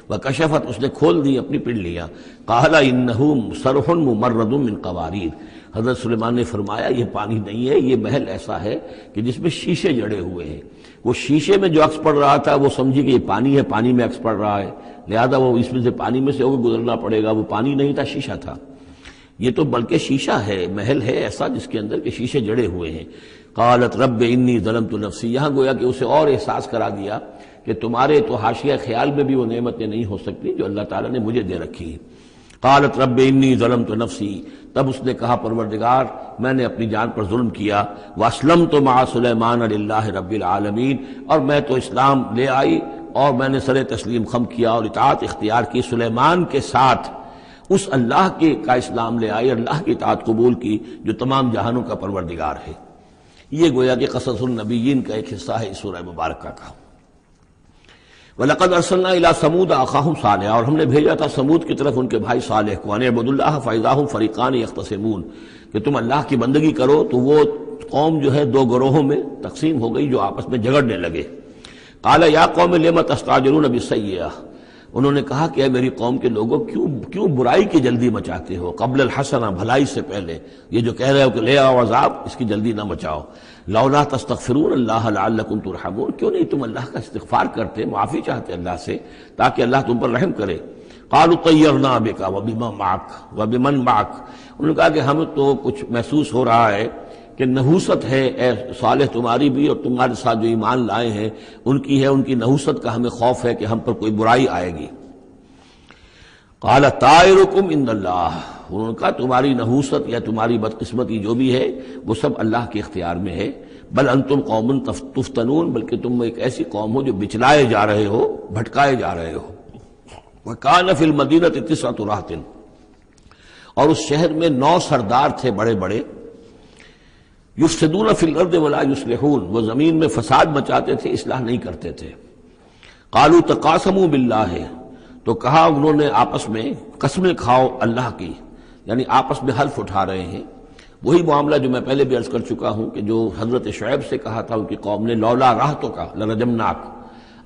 وکشفت، اس نے کھول دی اپنی پنڈلیاں۔ قال انہ صرح ممرد من قواریر، حضرت سلیمان نے فرمایا یہ پانی نہیں ہے، یہ محل ایسا ہے کہ جس میں شیشے جڑے ہوئے ہیں۔ وہ شیشے میں جو عکس پڑ رہا تھا وہ سمجھی کہ یہ پانی ہے، پانی میں عکس پڑ رہا ہے، لہذا وہ اس میں سے پانی میں سے ہو کے گزرنا پڑے گا، وہ پانی نہیں تھا، شیشہ تھا۔ یہ تو بلکہ شیشہ ہے، محل ہے ایسا جس کے اندر کہ شیشے جڑے ہوئے ہیں۔ قالت رب انی ظلمت نفسی، یہاں گویا کہ اسے اور احساس کرا دیا کہ تمہارے تو حاشیہ خیال میں بھی وہ نعمتیں نہیں ہو سکتی جو اللہ تعالیٰ نے مجھے دے رکھی ہیں۔ قالت رب انی ظلمت نفسی، تب اس نے کہا پروردگار میں نے اپنی جان پر ظلم کیا۔ واسلمت مع سلیمان للہ رب العالمین، اور میں تو اسلام لے آئی اور میں نے سر تسلیم خم کیا اور اطاعت اختیار کی سلیمان کے ساتھ، اس اللہ کے کا اسلام لے آئی، اللہ کی اطاعت قبول کی جو تمام جہانوں کا پروردگار ہے۔ یہ گویا کہ قصص النبیین کا ایک حصہ ہے اس سورہ مبارکہ کا۔ وَلَقَدْ أَرْسَلْنَا إِلَىٰ ثَمُودَ أَخَاهُمْ صَالِحًا، اور ہم نے بھیجا تھا سمود کی طرف ان کے بھائی صالح کو، أَنِ اعْبُدُوا اللَّهَ فَإِذَا هُمْ فَرِيقَانِ يَخْتَصِمُونَ، کہ تم اللہ کی بندگی کرو تو وہ قوم جو ہے دو گروہوں میں تقسیم ہو گئی جو آپس میں جھگڑنے لگے۔ قَالَ يَا قَوْمِ لِمَ تَسْتَعْجِلُونَ بِالسَّيِّئَةِ، انہوں نے کہا کہ اے میری قوم کے لوگوں کیوں برائی کی جلدی مچاتے ہو، قبل الحسنہ، بھلائی سے پہلے، یہ جو کہہ رہے ہو کہ لے آؤ عذاب، اس کی جلدی نہ مچاؤ۔ لولا تستغفرون اللہ لعلکم ترحمون، کیوں نہیں تم اللہ کا استغفار کرتے، معافی چاہتے اللہ سے تاکہ اللہ تم پر رحم کرے۔ قالوا طیرنا بک وبمن معک، انہوں نے کہا کہ ہمیں تو کچھ محسوس ہو رہا ہے کہ نحوست ہے اے صالح تمہاری بھی، اور تمہارے ساتھ جو ایمان لائے ہیں ان کی ہے، ان کی نحوست کا ہمیں خوف ہے کہ ہم پر کوئی برائی آئے گی۔ قال طائرکم عند اللہ، انہوں نے کہا تمہاری نحوست یا تمہاری بدقسمتی جو بھی ہے وہ سب اللہ کے اختیار میں ہے۔ بل انتم قوم تفتنون، بلکہ تم ایک ایسی قوم ہو جو بچلائے جا رہے ہو، بھٹکائے جا رہے ہو۔ وکان فی المدینۃ 9 رہط، اور اس شہر میں 9 سردار تھے بڑے بڑے، یفسدون فی الارض ولا یصلحون، وہ زمین میں فساد مچاتے تھے، اصلاح نہیں کرتے تھے۔ قالوا تقاسموا باللہ، تو کہا انہوں نے آپس میں قسمیں کھاؤ اللہ کی، یعنی آپس میں حلف اٹھا رہے ہیں۔ وہی معاملہ جو میں پہلے بھی عرض کر چکا ہوں کہ جو حضرت شعیب سے کہا تھا ان کی قوم نے، لولا رہتک لرجمناک،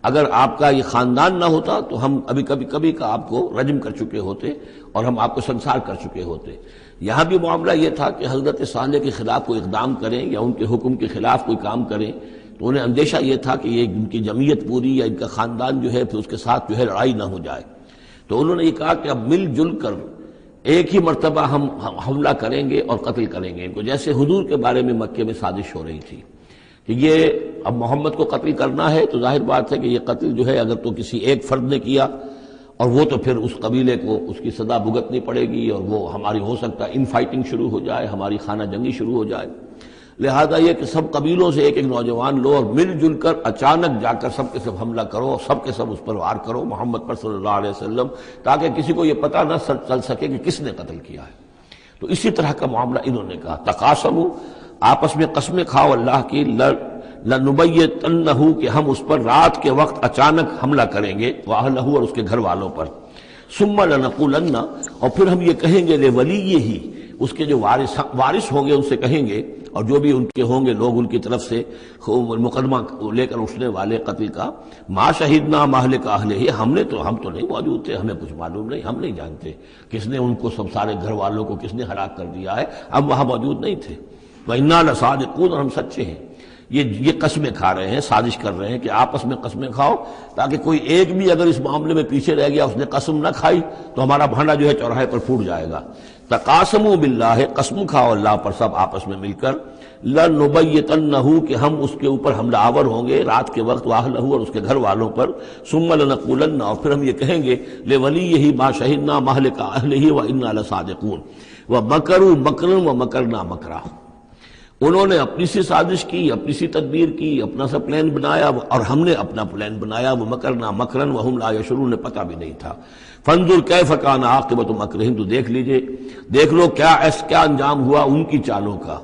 اگر آپ کا یہ خاندان نہ ہوتا تو ہم ابھی کبھی کا آپ کو رجم کر چکے ہوتے اور ہم آپ کو سنسار کر چکے ہوتے۔ یہاں بھی معاملہ یہ تھا کہ حضرت صالح کے خلاف کوئی اقدام کریں یا ان کے حکم کے خلاف کوئی کام کریں تو انہیں اندیشہ یہ تھا کہ یہ ان کی جمعیت پوری یا ان کا خاندان جو ہے پھر اس کے ساتھ جو ہے لڑائی نہ ہو جائے۔ تو انہوں نے یہ کہا کہ اب مل جل کر ایک ہی مرتبہ ہم حملہ کریں گے اور قتل کریں گے ان کو، جیسے حضور کے بارے میں مکے میں سازش ہو رہی تھی کہ یہ اب محمد کو قتل کرنا ہے، تو ظاہر بات ہے کہ یہ قتل جو ہے اگر تو کسی ایک فرد نے کیا اور وہ تو پھر اس قبیلے کو اس کی سزا بھگتنی پڑے گی، اور وہ ہماری ہو سکتا ہے ان فائٹنگ شروع ہو جائے، ہماری خانہ جنگی شروع ہو جائے۔ لہذا یہ کہ سب قبیلوں سے ایک ایک نوجوان لو اور مل جل کر اچانک جا کر سب کے سب حملہ کرو اور سب کے سب اس پر وار کرو محمد پر صلی اللہ علیہ وسلم، تاکہ کسی کو یہ پتہ نہ چل سکے کہ کس نے قتل کیا ہے۔ تو اسی طرح کا معاملہ انہوں نے کہا، تقاسموا، آپس میں قسمیں کھاؤ اللہ کی، لنبیتنہ، کہ ہم اس پر رات کے وقت اچانک حملہ کریں گے، واہلہ، اور اس کے گھر والوں پر، ثم لنقولن، اور پھر ہم یہ کہیں گے لولیہ، اس کے جو وارث ہوں گے ان سے کہیں گے، اور جو بھی ان کے ہوں گے لوگ ان کی طرف سے مقدمہ لے کر اٹھنے والے قتل کا، ما شہدنا مہلک اہلہ، ہم تو نہیں موجود تھے، ہمیں کچھ معلوم نہیں، ہم نہیں جانتے کس نے ان کو سب سارے گھر والوں کو کس نے ہلاک کر دیا ہے، ہم وہاں موجود نہیں تھے، وَإِنَّا لَصَادِقُونَ، اور ہم سچے ہیں۔ یہ قسمیں کھا رہے ہیں، سازش کر رہے ہیں کہ آپس میں قسمیں کھاؤ، تاکہ کوئی ایک بھی اگر اس معاملے میں پیچھے رہ گیا، اس نے قسم نہ کھائی تو ہمارا بھانڈا جو ہے چوراہے پر پھوٹ جائے گا۔ تقاسموا باللہ، قسم کھاؤ اللہ پر سب آپس میں مل کر، لنبیتنہ، کہ ہم اس کے اوپر حملہ آور ہوں گے رات کے وقت، واہلہ، اور اس کے گھر والوں پر، ثم لنقولن، اور پھر ہم یہ کہیں گے لولیہ ما شہدنا مہلک اہلہ وإنا لصادقون، ومکروا مکرا ومکرنا مکرا، انہوں نے اپنی سی سازش کی، اپنی سی تدبیر کی، اپنا سا پلان بنایا، اور ہم نے اپنا پلان بنایا، وہ مکرنا مکرن وہم لا یشعرون، نے پتہ بھی نہیں تھا۔ فانظر کیف کان عاقبۃ مکرہم، تو دیکھ لیجئے، دیکھ لو کیا انجام ہوا ان کی چالوں کا۔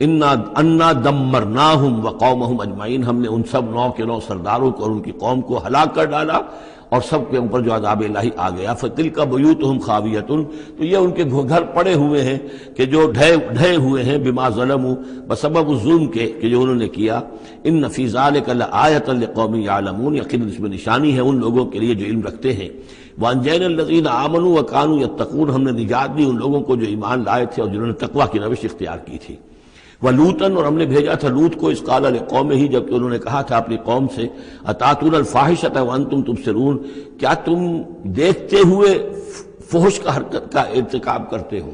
انا دمرناہم وقومہم اجمعین، ہم نے ان سب 9 کے 9 سرداروں کو اور ان کی قوم کو ہلاک کر ڈالا، اور سب کے اوپر جو عذاب الہی آ گیا۔ فتلک بیوتہم خاویۃ، تو یہ ان کے گھر پڑے ہوئے ہیں کہ جو ڈھے ہوئے ہیں، بما ظلموا، بسبب الظلم کے کہ جو انہوں نے کیا۔ ان فی ذلک لآیۃ لقوم یعلمون، یقیناً اس میں نشانی ہے ان لوگوں کے لیے جو علم رکھتے ہیں۔ وانجینا الذین آمنوا وکانوا یتقون، ہم نے نجات دی ان لوگوں کو جو ایمان لائے تھے اور جنہوں نے تقویٰ کی روش اختیار کی تھی۔ وَلُوطًا، اور ہم نے بھیجا تھا لوط کو، اذ قال لقومہ، جبکہ انہوں نے کہا تھا اپنی قوم سے، اتاتون الفاحشۃ وانتم تبصرون، کیا تم دیکھتے ہوئے فحش کا حرکت کا ارتکاب کرتے ہو؟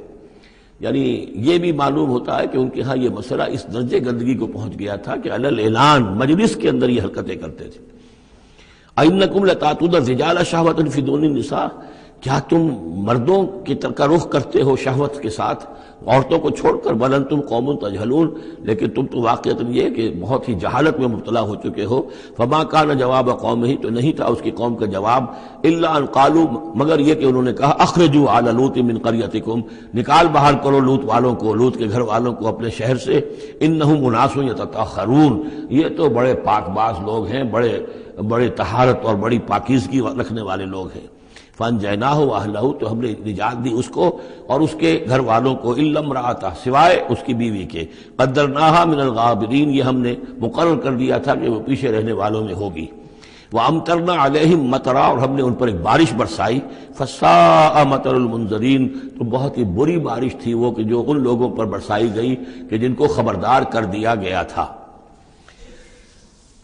یعنی یہ بھی معلوم ہوتا ہے کہ ان کے ہاں یہ مسئلہ اس درجے گندگی کو پہنچ گیا تھا کہ علی الاعلان مجلس کے اندر یہ حرکتیں کرتے تھے۔ اِنَّکُمْ لَتَأْتُونَ الرِّجَالَ شَهْوَةً فِي دُونِ النِّسَاءِ، کیا تم مردوں کی طرف کا رخ کرتے ہو شہوت کے ساتھ عورتوں کو چھوڑ کر؟ بل انتم قوم تجہلون، لیکن تم تو واقعتاً یہ کہ بہت ہی جہالت میں مبتلا ہو چکے ہو۔ فما کان جواب قومہ، تو نہیں تھا اس کی قوم کا جواب، الا ان قالوا، مگر یہ کہ انہوں نے کہا، اخرجوا آل لوط من قریتکم، نکال باہر کرو لوط والوں کو، لوط کے گھر والوں کو اپنے شہر سے، انہم اناس یتطہرون، یہ تو بڑے پاک باز لوگ ہیں، بڑے طہارت اور بڑی پاکیزگی رکھنے والے لوگ ہیں۔ فانجیناہ واہلہ، تو ہم نے نجات دی اس کو اور اس کے گھر والوں کو، الا امرأتہ، سوائے اس کی بیوی کے، قدرناہا من الغابرین، یہ ہم نے مقرر کر دیا تھا کہ وہ پیچھے رہنے والوں میں ہوگی۔ وامطرنا علیہم مطرا، اور ہم نے ان پر ایک بارش برسائی، فساء مطر المنذرین، تو بہت ہی بری بارش تھی وہ کہ جو ان لوگوں پر برسائی گئی کہ جن کو خبردار کر دیا گیا تھا۔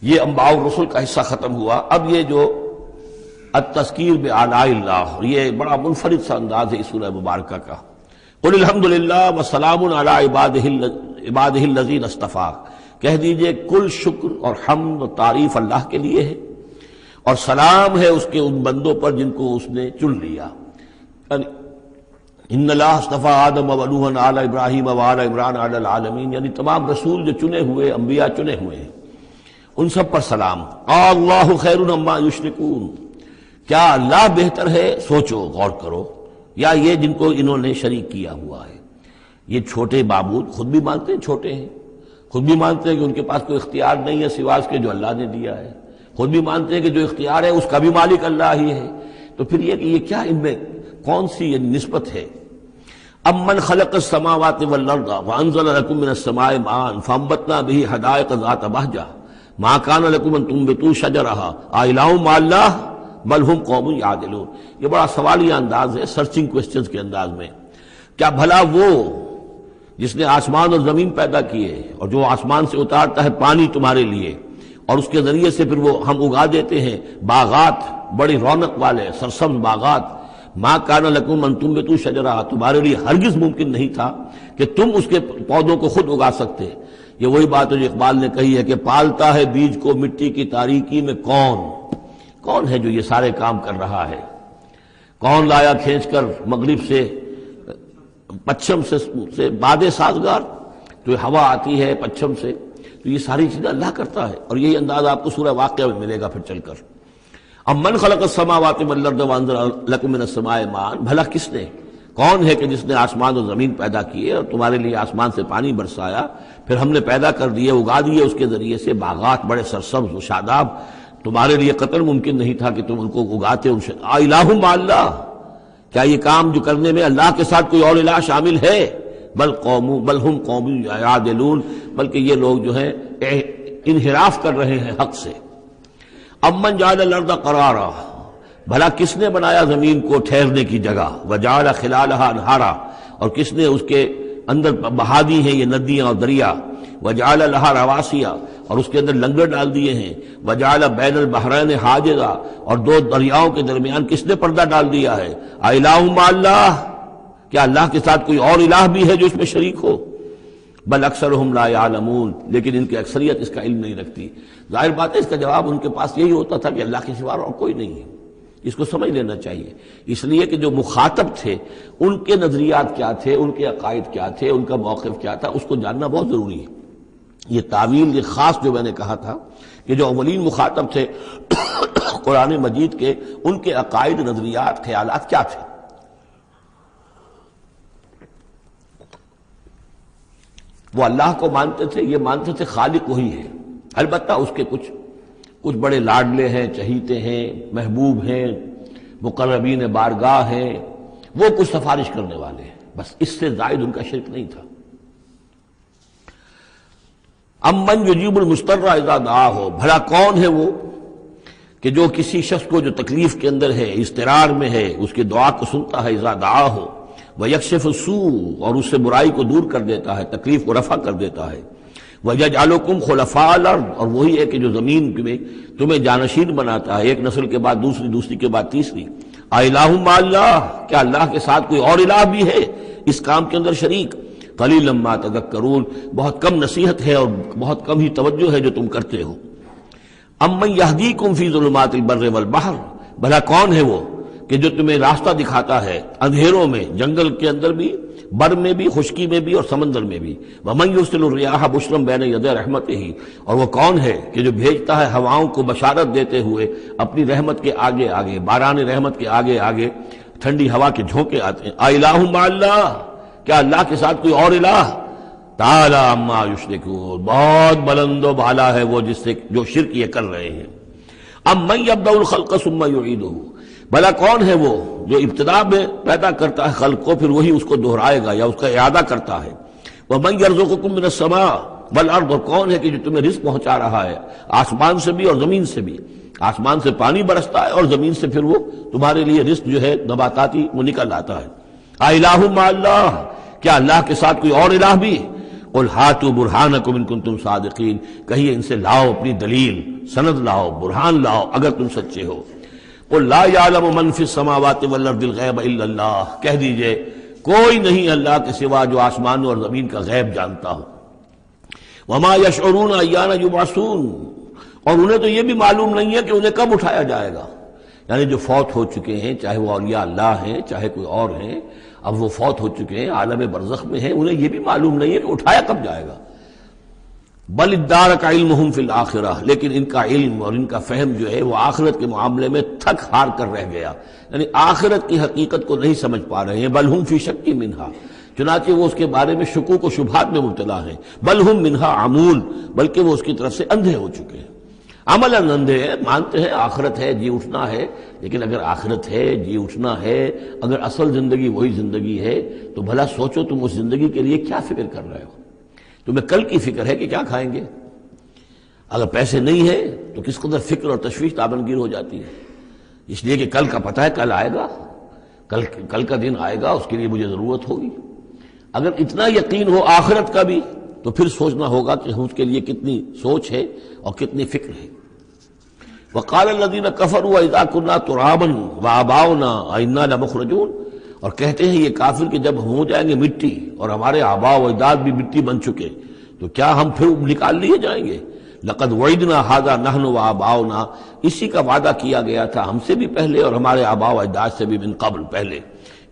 یہ انباء الرسل کا حصہ ختم ہوا۔ اب یہ جو التذکیر بآلاء اللہ، یہ بڑا منفرد سا انداز ہے اس سورہ مبارکہ کا۔ قل الحمد للہ وسلام علی عبادہ الذین اصطفیٰ، کہہ دیجئے کل شکر اور حمد و تعریف اللہ کے لیے ہے، اور سلام ہے اس کے ان بندوں پر جن کو اس نے چن لیا۔ ان اللہ اصطفیٰ آدم و نوحا آل ابراہیم و آل عمران علی العالمین، یعنی تمام رسول جو چنے ہوئے، انبیاء چنے ہوئے ہیں، ان سب پر سلام۔ اللہ خیر عما یشرکون، کیا اللہ بہتر ہے، سوچو غور کرو، یا یہ جن کو انہوں نے شریک کیا ہوا ہے۔ یہ چھوٹے معبود خود بھی مانتے ہیں چھوٹے ہیں، خود بھی مانتے ہیں کہ ان کے پاس کوئی اختیار نہیں ہے سوائے اس کے جو اللہ نے دیا ہے، خود بھی مانتے ہیں کہ جو اختیار ہے اس کا بھی مالک اللہ ہی ہے۔ تو پھر یہ کہ یہ کیا ان میں کون سی یہ نسبت ہے؟ امن خلق السماوات والارض وانزل لكم من السماء ماء فانبتنا به حدائق ذات بهجة ما كان لكم ان تنبتوا شجرها أإله مع الله بل هم قوم يعدلون۔ یہ بڑا سوالیہ انداز ہے، سرچنگ کوسچنز کے انداز میں۔ کیا بھلا وہ جس نے آسمان اور زمین پیدا کیے اور جو آسمان سے اتارتا ہے پانی تمہارے لیے، اور اس کے ذریعے سے پھر وہ ہم اگا دیتے ہیں باغات، بڑی رونق والے سرسبز باغات، ما کان لکم ان تنبتوا شجرہ، تمہارے لیے ہرگز ممکن نہیں تھا کہ تم اس کے پودوں کو خود اگا سکتے۔ یہ وہی بات ہے جو اقبال نے کہی ہے کہ پالتا ہے بیج کو مٹی کی تاریکی میں کون ہے جو یہ سارے کام کر رہا ہے؟ کون لایا کھینچ کر مغرب سے پچھم سے باد سازگار، تو ہوا آتی ہے پچھم سے، تو یہ ساری چیزیں اللہ کرتا ہے۔ اور یہی انداز آپ کو سورہ واقعہ میں ملے گا پھر چل کر۔ امن خلق السماوات والارض وانزل لکم من السماء ماء، بھلا کس نے، کون ہے کہ جس نے آسمان اور زمین پیدا کیے اور تمہارے لیے آسمان سے پانی برسایا، پھر ہم نے پیدا کر دیے، اگا دیے اس کے ذریعے سے باغات بڑے سرسبز و شاداب، تمہارے لیے قطر ممکن نہیں تھا کہ تم ان کو اگاتے۔ الہ مع اللہ، کیا یہ کام جو کرنے میں اللہ کے ساتھ کوئی اور الہ شامل ہے؟ بل ہم قوم یعدلون، بلکہ یہ لوگ جو ہیں انحراف کر رہے ہیں حق سے۔ امن جعل الارض قرارا، بھلا کس نے بنایا زمین کو ٹھہرنے کی جگہ، وجعل خلالها انہارا، اور کس نے اس کے اندر بہا دی ہیں یہ ندیاں اور دریا، وجعل لها رواسیا، اور اس کے اندر لنگر ڈال دیے ہیں، وجعل بین البحرین حاجزا، اور دو دریاؤں کے درمیان کس نے پردہ ڈال دیا ہے؟ الہ مع اللہ، کیا اللہ کے ساتھ کوئی اور الہ بھی ہے جو اس میں شریک ہو؟ بل اکثرهم لا يعلمون، لیکن ان کی اکثریت اس کا علم نہیں رکھتی۔ ظاہر بات ہے اس کا جواب ان کے پاس یہی ہوتا تھا کہ اللہ کے سوا اور کوئی نہیں ہے۔ اس کو سمجھ لینا چاہیے، اس لیے کہ جو مخاطب تھے ان کے نظریات کیا تھے، ان کے عقائد کیا تھے، ان کا موقف کیا تھا، اس کو جاننا بہت ضروری ہے۔ یہ تعویل، یہ خاص جو میں نے کہا تھا کہ جو اولین مخاطب تھے قرآن مجید کے، ان کے عقائد، نظریات، خیالات کیا تھے۔ وہ اللہ کو مانتے تھے، یہ مانتے تھے خالق وہی ہے، البتہ اس کے کچھ بڑے لاڈلے ہیں، چہیتے ہیں، محبوب ہیں، مقربین بارگاہ ہیں، وہ کچھ سفارش کرنے والے ہیں، بس اس سے زائد ان کا شرک نہیں تھا۔ امن یجیب المضطر اذا دعاہ، بھلا کون ہے وہ کہ جو کسی شخص کو جو تکلیف کے اندر ہے، اضطرار میں ہے، اس کی دعا کو سنتا ہے، اذا دعاہ ویکشف السوء، اور اس سے برائی کو دور کر دیتا ہے، تکلیف کو رفع کر دیتا ہے، وَيَجْعَلُكُمْ خُلَفَاءَ الْأَرْضِ، اور وہی ہے کہ جو زمین میں تمہیں جانشین بناتا ہے، ایک نسل کے بعد دوسری، دوسری کے بعد تیسری۔ اِلَٰهٌ مَّعَ اللَّهِ، کیا اللہ کے ساتھ کوئی اور الہ بھی ہے اس کام کے اندر شریک؟ قَلِيلًا مَّا تَذَكَّرُونَ، بہت کم نصیحت ہے اور بہت کم ہی توجہ ہے جو تم کرتے ہو۔ أَمَّن يَهْدِيكُمْ فِي ظُلُمَاتِ الْبَرِّ وَالْبَحْرِ، بھلا کون ہے وہ کہ جو تمہیں راستہ دکھاتا ہے اندھیروں میں، جنگل کے اندر بھی، بر میں بھی، خشکی میں بھی اور سمندر میں بھی۔ وَمَن يُرْسِلُ الرِّيَاحَ بُشْرًا بَيْنَ يَدَيْ رَحْمَتِهِ، اور وہ کون ہے کہ جو بھیجتا ہے ہواؤں کو بشارت دیتے ہوئے اپنی رحمت کے آگے آگے، باران رحمت کے آگے آگے ٹھنڈی ہوا کے جھونکے آتے ہیں۔ اِلَٰهٌ مَّعَ اللَّهِ، کیا اللہ کے ساتھ کوئی اور الہ؟ تعالیٰ عما یشرکون، بہت بلند و بالا ہے وہ جس سے جو شرک یہ کر رہے ہیں۔ امن یبدأ الخلق ثم یعیدہ، بھلا کون ہے وہ جو ابتدا میں پیدا کرتا ہے خلق کو، پھر وہی اس کو دہرائے گا یا اس کا اعادہ کرتا ہے۔ وَمَن يَرْزُقُكُم مِّنَ السَّمَاءِ وَالْأَرْضِ، اور کون ہے کہ جو تمہیں رزق پہنچا رہا ہے آسمان سے بھی اور زمین سے بھی، آسمان سے پانی برستا ہے اور زمین سے پھر وہ تمہارے لیے رزق جو ہے نباتاتی وہ نکل آتا ہے۔ اِلَٰهٌ مَّعَ اللَّهِ، کیا اللہ کے ساتھ کوئی اور الہ بھی؟ قُلْ هَاتُوا بُرْهَانَكُمْ إِن كُنتُمْ صَادِقِينَ، کہیے ان سے لاؤ اپنی دلیل، سند لاؤ، برہان لاؤ اگر تم سچے ہو۔ قُلْ لَا يَعْلَمُ مَن فِي السَّمَاوَاتِ وَالْأَرْضِ الْغَيْبَ إِلَّا اللَّهُ، کہہ دیجئے کوئی نہیں اللہ کے سوا جو آسمانوں اور زمین کا غیب جانتا ہو۔ وَمَا يَشْعُرُونَ أَيَّانَ يُبْعَثُونَ، اور انہیں تو یہ بھی معلوم نہیں ہے کہ انہیں کب اٹھایا جائے گا۔ یعنی جو فوت ہو چکے ہیں، چاہے وہ اولیاء اللہ ہیں چاہے کوئی اور ہیں، اب وہ فوت ہو چکے ہیں، عالم برزخ میں ہیں، انہیں یہ بھی معلوم نہیں ہے کہ اٹھایا کب جائے گا۔ بل ادارک علمہم فی الآخرہ، لیکن ان کا علم اور ان کا فہم جو ہے وہ آخرت کے معاملے میں تھک ہار کر رہ گیا، یعنی آخرت کی حقیقت کو نہیں سمجھ پا رہے ہیں۔ بل ہم فی شک منہا، چنانچہ وہ اس کے بارے میں شکوک و شبہات میں مبتلا ہیں۔ بل ہم منہا عمون، بلکہ وہ اس کی طرف سے اندھے ہو چکے ہیں، عملاً اندھے ہیں، مانتے ہیں آخرت ہے، جی اٹھنا ہے، لیکن اگر آخرت ہے، جی اٹھنا ہے، اگر اصل زندگی وہی زندگی ہے تو بھلا سوچو تم اس زندگی کے لیے کیا فکر کر رہے ہو؟ تمہیں کل کی فکر ہے کہ کیا کھائیں گے؟ اگر پیسے نہیں ہیں تو کس قدر فکر اور تشویش تابنگیر ہو جاتی ہے، اس لیے کہ کل کا پتہ ہے کل آئے گا، کل کا دن آئے گا، اس کے لیے مجھے ضرورت ہوگی۔ اگر اتنا یقین ہو آخرت کا بھی تو پھر سوچنا ہوگا کہ اس کے لیے کتنی سوچ ہے اور کتنی فکر ہے۔ وقال الذین کفروا اذا كنا ترابا وآباؤنا أئنا لمخرجون، اور کہتے ہیں یہ کافر کہ جب ہو جائیں گے مٹی اور ہمارے آباء و اجداد بھی مٹی بن چکے تو کیا ہم پھر نکال لیے جائیں گے؟ لقد وعدنا هذا نحن وآباؤنا، اسی کا وعدہ کیا گیا تھا ہم سے بھی پہلے اور ہمارے آباء و اجداد سے بھی من قبل پہلے۔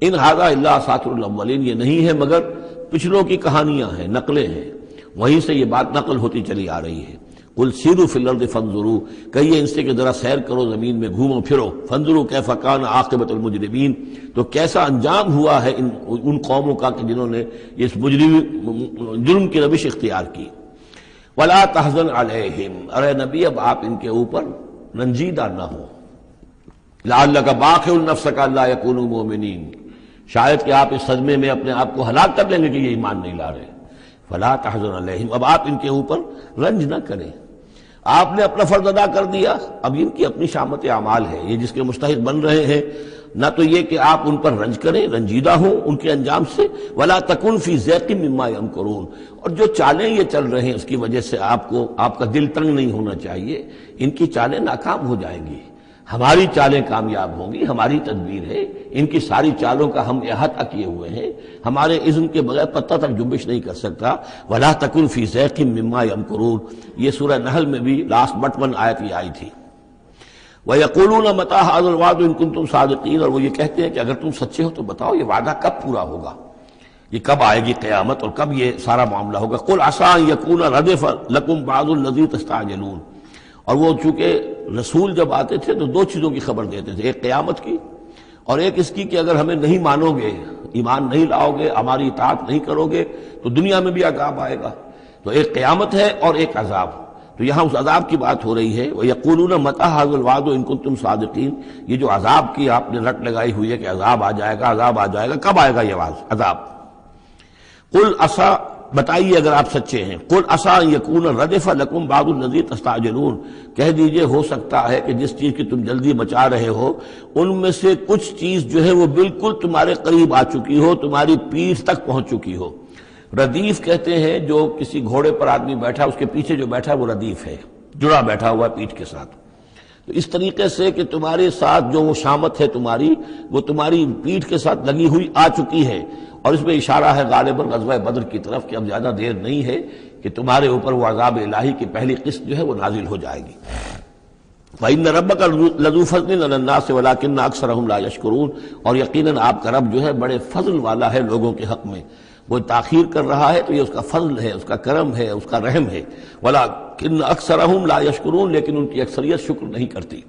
ان هذا الا اساطیر الاولین، یہ نہیں ہے مگر پچھلوں کی کہانیاں ہیں، نقلیں ہیں، وہیں سے یہ بات نقل ہوتی چلی آ رہی ہے۔ قل سیروا فی الارض فانظروا، کہیے ان سے کہ ذرا سیر کرو زمین میں، گھومو پھرو، فانظروا کیف کان عاقبۃ المجرمین، تو کیسا انجام ہوا ہے ان قوموں کا کہ جنہوں نے اس جرم کی روش اختیار کی۔ ولا تحزن علیہم، ارے نبی اب آپ ان کے اوپر رنجیدہ نہ ہو، لعلک باخع نفسک الا یکونوا مؤمنین، شاید کہ آپ اس صدمے میں اپنے آپ کو ہلاک کر لیں گے کہ یہ ایمان نہیں لا رہے۔ فلا تحزن علیہم، اب آپ ان کے اوپر رنج نہ کریں، آپ نے اپنا فرض ادا کر دیا، اب ان کی اپنی شامت اعمال ہے، یہ جس کے مستحق بن رہے ہیں، نہ تو یہ کہ آپ ان پر رنج کریں، رنجیدہ ہوں ان کے انجام سے، ولا تکن فی ضیق مما یمکرون، اور جو چالیں یہ چل رہے ہیں اس کی وجہ سے آپ کا دل تنگ نہیں ہونا چاہیے، ان کی چالیں ناکام ہو جائیں گی، ہماری چالیں کامیاب ہوں گی، ہماری تدبیر ہے، ان کی ساری چالوں کا ہم احاطہ کیے ہوئے ہیں، ہمارے اذن کے بغیر پتہ تک جنبش نہیں کر سکتا۔ ولا تکن فی ضیق مما یمکرون، یہ سورہ نحل میں بھی لاسٹ بٹ 1 آیت یہ آئی تھی۔ وَيَقُولُونَ مَتَىٰ هَٰذَا الْوَعْدُ إِن كُنتُمْ صَادِقِينَ، اور وہ یہ کہتے ہیں کہ اگر تم سچے ہو تو بتاؤ یہ وعدہ کب پورا ہوگا، یہ کب آئے گی قیامت اور کب یہ سارا معاملہ ہوگا۔ قُلْ عَسَىٰ أَن يَكُونَ رَدِفَ لَكُمْ بَعْضُ الَّذِي تَسْتَعْجِلُونَ، اور وہ چونکہ رسول جب آتے تھے تو 2 چیزوں کی خبر دیتے تھے، ایک قیامت کی اور ایک اس کی کہ اگر ہمیں نہیں مانو گے، ایمان نہیں لاؤ گے، ہماری اطاعت نہیں کرو گے تو دنیا میں بھی عذاب آئے گا، تو ایک قیامت ہے اور ایک عذاب، تو یہاں اس عذاب کی بات ہو رہی ہے۔ وَيَقُولُونَ مَتَىٰ هَٰذَا الْوَعْدُ إِن كُنتُمْ صَادِقِينَ، یہ جو عذاب کی آپ نے رٹ لگائی ہوئی ہے کہ عذاب آ جائے گا، عذاب آ جائے گا، کب آئے گا یہ عذاب؟ قُلْ عَسَىٰ، بتائیے اگر آپ سچے ہیں، قُلْ عَسَىٰ أَن يَكُونَ رَدِفَ لَكُمْ بَعْضُ الَّذِي تَسْتَعْجِلُونَ، کہہ دیجئے ہو سکتا ہے کہ جس چیز کی تم جلدی مچا رہے ہو ان میں سے کچھ چیز جو ہے وہ بالکل تمہارے قریب آ چکی ہو، تمہاری پیٹھ تک پہنچ چکی ہو۔ ردیف کہتے ہیں جو کسی گھوڑے پر آدمی بیٹھا اس کے پیچھے جو بیٹھا وہ ردیف ہے، جڑا بیٹھا ہوا پیٹھ کے ساتھ، تو اس طریقے سے کہ تمہارے ساتھ جو وہ شامت ہے تمہاری، وہ تمہاری پیٹھ کے ساتھ لگی ہوئی آ چکی ہے، اور اس میں اشارہ ہے غالباً غزوہ بدر کی طرف کہ اب زیادہ دیر نہیں ہے کہ تمہارے اوپر وہ عذاب الہی کی پہلی قسط جو ہے وہ نازل ہو جائے گی۔ وَإِنَّ رَبَّكَ لَذُو فَضْلٍ عَلَى النَّاسِ وَلَٰكِنَّ أَكْثَرَهُمْ لَا يَشْكُرُونَ، اور یقیناً آپ کا رب جو ہے بڑے فضل والا ہے لوگوں کے حق میں، وہ تاخیر کر رہا ہے تو یہ اس کا فضل ہے، اس کا کرم ہے، اس کا رحم ہے۔ وَلَٰكِنَّ أَكْثَرَهُمْ لَا يَشْكُرُونَ، لیکن ان کی اکثریت شکر نہیں کرتی۔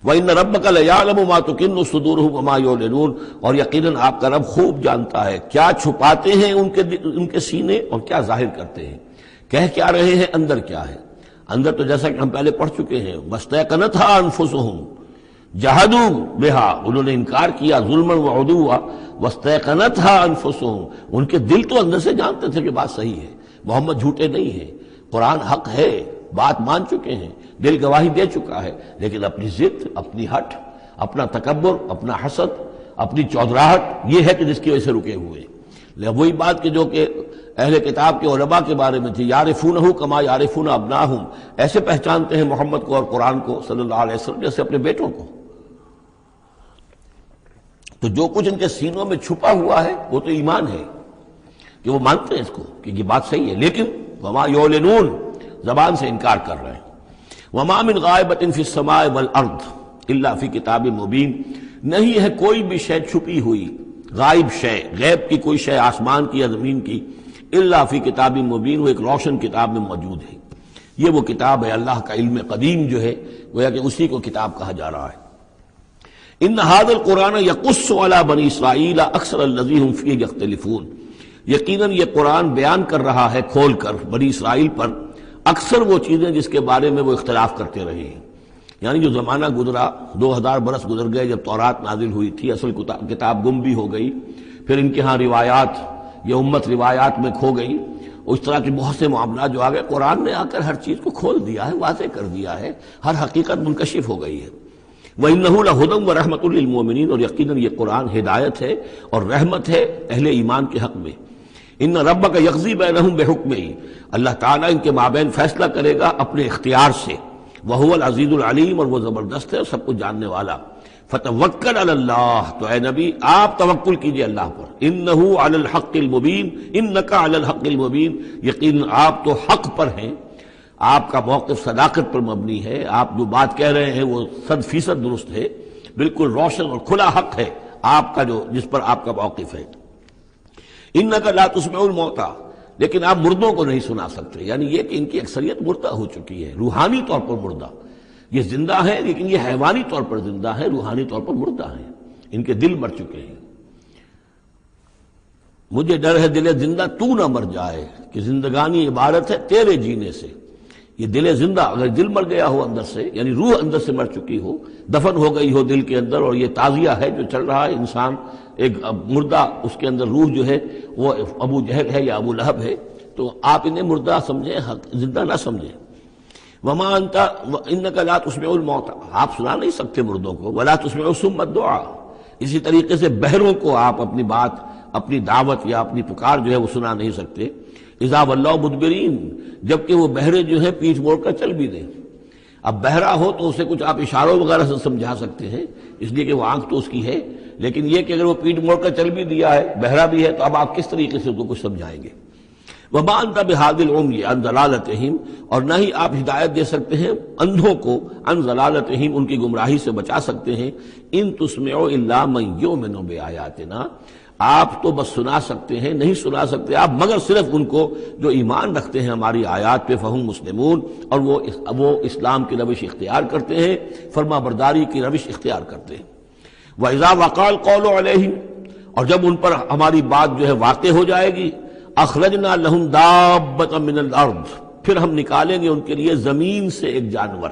وَإِنَّ رَبَّكَ لَيَعْلَمُ مَا تُكِنُّ صُدُورُهُمْ وَمَا يُعْلِنُونَ، اور یقیناً آپ کا رب خوب جانتا ہے کیا چھپاتے ہیں ان کے سینے اور کیا ظاہر کرتے ہیں، کہہ کیا رہے ہیں، اندر کیا ہے۔ اندر تو جیسا کہ ہم پہلے پڑھ چکے ہیں، وَاسْتَيْقَنَتْهَا أَنفُسُهُمْ جَحَدُوا بِهَا، انہوں نے انکار کیا ظلمًا وعدوا، وَاسْتَيْقَنَتْهَا أَنفُسُهُمْ، ان کے دل تو اندر سے جانتے تھے کہ بات صحیح ہے، محمد جھوٹے نہیں ہیں، قرآن حق ہے، بات مان چکے ہیں، دل گواہی دے چکا ہے، لیکن اپنی ضد، اپنی ہٹ، اپنا تکبر، اپنا حسد، اپنی چودراہٹ، یہ ہے کہ جس کی وجہ سے رکے ہوئے۔ وہی بات کہ جو کہ اہل کتاب کے علماء کے بارے میں تھی، یعرفونہ کما یعرفون ابناہم، ایسے پہچانتے ہیں محمد کو اور قرآن کو صلی اللہ علیہ وسلم جیسے اپنے بیٹوں کو۔ تو جو کچھ ان کے سینوں میں چھپا ہوا ہے وہ تو ایمان ہے کہ وہ مانتے ہیں اس کو کہ یہ بات صحیح ہے، لیکن وما یعلنون، زبان سے انکار کر رہے ہیں۔ وما من غائبۃ فی السماء والارض الا فی کتاب مبین، نہیں ہے کوئی بھی شے چھپی ہوئی، غائب شے، غیب کی کوئی شے آسمان کی یا زمین کی، الا فی کتاب مبین، وہ ایک روشن کتاب میں موجود ہے۔ یہ وہ کتاب ہے، اللہ کا علم قدیم جو ہے گویا کہ اسی کو کتاب کہا جا رہا ہے۔ ان ھذا القرآن یقص علی بنی اسرائیل اکثر الذی ھم فیہ یختلفون، یقیناً یہ قرآن بیان کر رہا ہے کھول کر بنی اسرائیل پر اکثر وہ چیزیں جس کے بارے میں وہ اختلاف کرتے رہے ہیں، یعنی جو زمانہ گزرا، 2000 برس گزر گئے جب تورات نازل ہوئی تھی، اصل کتاب گم بھی ہو گئی، پھر ان کے ہاں روایات، یہ امت روایات میں کھو گئی، اس طرح کے بہت سے معاملات جو آ گئے، قرآن نے آ کر ہر چیز کو کھول دیا ہے، واضح کر دیا ہے، ہر حقیقت منکشف ہو گئی ہے۔ وَإِنَّهُ لَهُدًى وَرَحْمَةٌ لِّلْمُؤْمِنِينَ، اور یقیناً یہ قرآن ہدایت ہے اور رحمت ہے اہل ایمان کے حق میں۔ ان ربک یقضی بینہم بحکمہ، اللہ تعالیٰ ان کے مابین فیصلہ کرے گا اپنے اختیار سے۔ وہو العزیز العلیم، اور وہ زبردست ہے اور سب کچھ جاننے والا۔ فتوکل علی اللہ، تو اے نبی آپ توکل کیجئے اللہ پر، انہ علی الحق المبین، انک علی الحق المبین، یقیناً آپ تو حق پر ہیں، آپ کا موقف صداقت پر مبنی ہے، آپ جو بات کہہ رہے ہیں وہ 100% درست ہے، بالکل روشن اور کھلا حق ہے آپ کا جس پر آپ کا موقف ہے۔ انک لا تسمع الموتى، لیکن آپ مردوں کو نہیں سنا سکتے، یعنی یہ کہ ان کی اکثریت مردہ ہو چکی ہے، روحانی طور پر مردہ، یہ زندہ ہے لیکن یہ حیوانی طور پر زندہ ہے، روحانی طور پر مردہ ہیں، ان کے دل مر چکے ہیں۔ مجھے ڈر ہے دل زندہ تو نہ مر جائے، کہ زندگانی عبارت ہے تیرے جینے سے، یہ دل زندہ اگر دل مر گیا ہو اندر سے، یعنی روح اندر سے مر چکی ہو، دفن ہو گئی ہو دل کے اندر، اور یہ تعزیہ ہے جو چل رہا ہے، انسان ایک مردہ، اس کے اندر روح جو ہے وہ ابو جہل ہے یا ابو لہب ہے، تو آپ انہیں مردہ سمجھیں، زندہ نہ سمجھیں۔ وما انت انک لا تسمع الموتى، آپ سنا نہیں سکتے مردوں کو، ولا تسمع الصم الدعاء، اسی طریقے سے بہروں کو آپ اپنی بات، اپنی دعوت یا اپنی پکار جو ہے وہ سنا نہیں سکتے۔ اذا ولوا مدبرین، جبکہ وہ بہرے جو ہیں پیٹھ موڑ کر چل بھی دیں۔ اب بہرا ہو تو اسے کچھ آپ اشاروں وغیرہ سے سمجھا سکتے ہیں، اس لیے کہ وہ آنکھ تو اس کی ہے، لیکن یہ کہ اگر وہ پیٹھ موڑ کر چل بھی دیا ہے، بہرا بھی ہے، تو اب آپ کس طریقے سے اس کو کچھ سمجھائیں گے؟ وما انت بہاد العمی عن ضلالتہم، اور نہ ہی آپ ہدایت دے سکتے ہیں اندھوں کو، عن ضلالتہم، ان کی گمراہی سے بچا سکتے ہیں۔ ان تسمع الا من یؤمن بآیاتنا، آپ تو بس سنا سکتے ہیں، نہیں سنا سکتے آپ مگر صرف ان کو جو ایمان رکھتے ہیں ہماری آیات پہ، فہم مسلمون، اور وہ اسلام کی روش اختیار کرتے ہیں، فرما برداری کی روش اختیار کرتے ہیں۔ وَإِذَا وَقَعَ الْقَوْلُ عَلَيْهِمْ، اور جب ان پر ہماری بات جو ہے واقع ہو جائے گی، اخرجنا لہم دابۃ من الارض، پھر ہم نکالیں گے ان کے لیے زمین سے ایک جانور،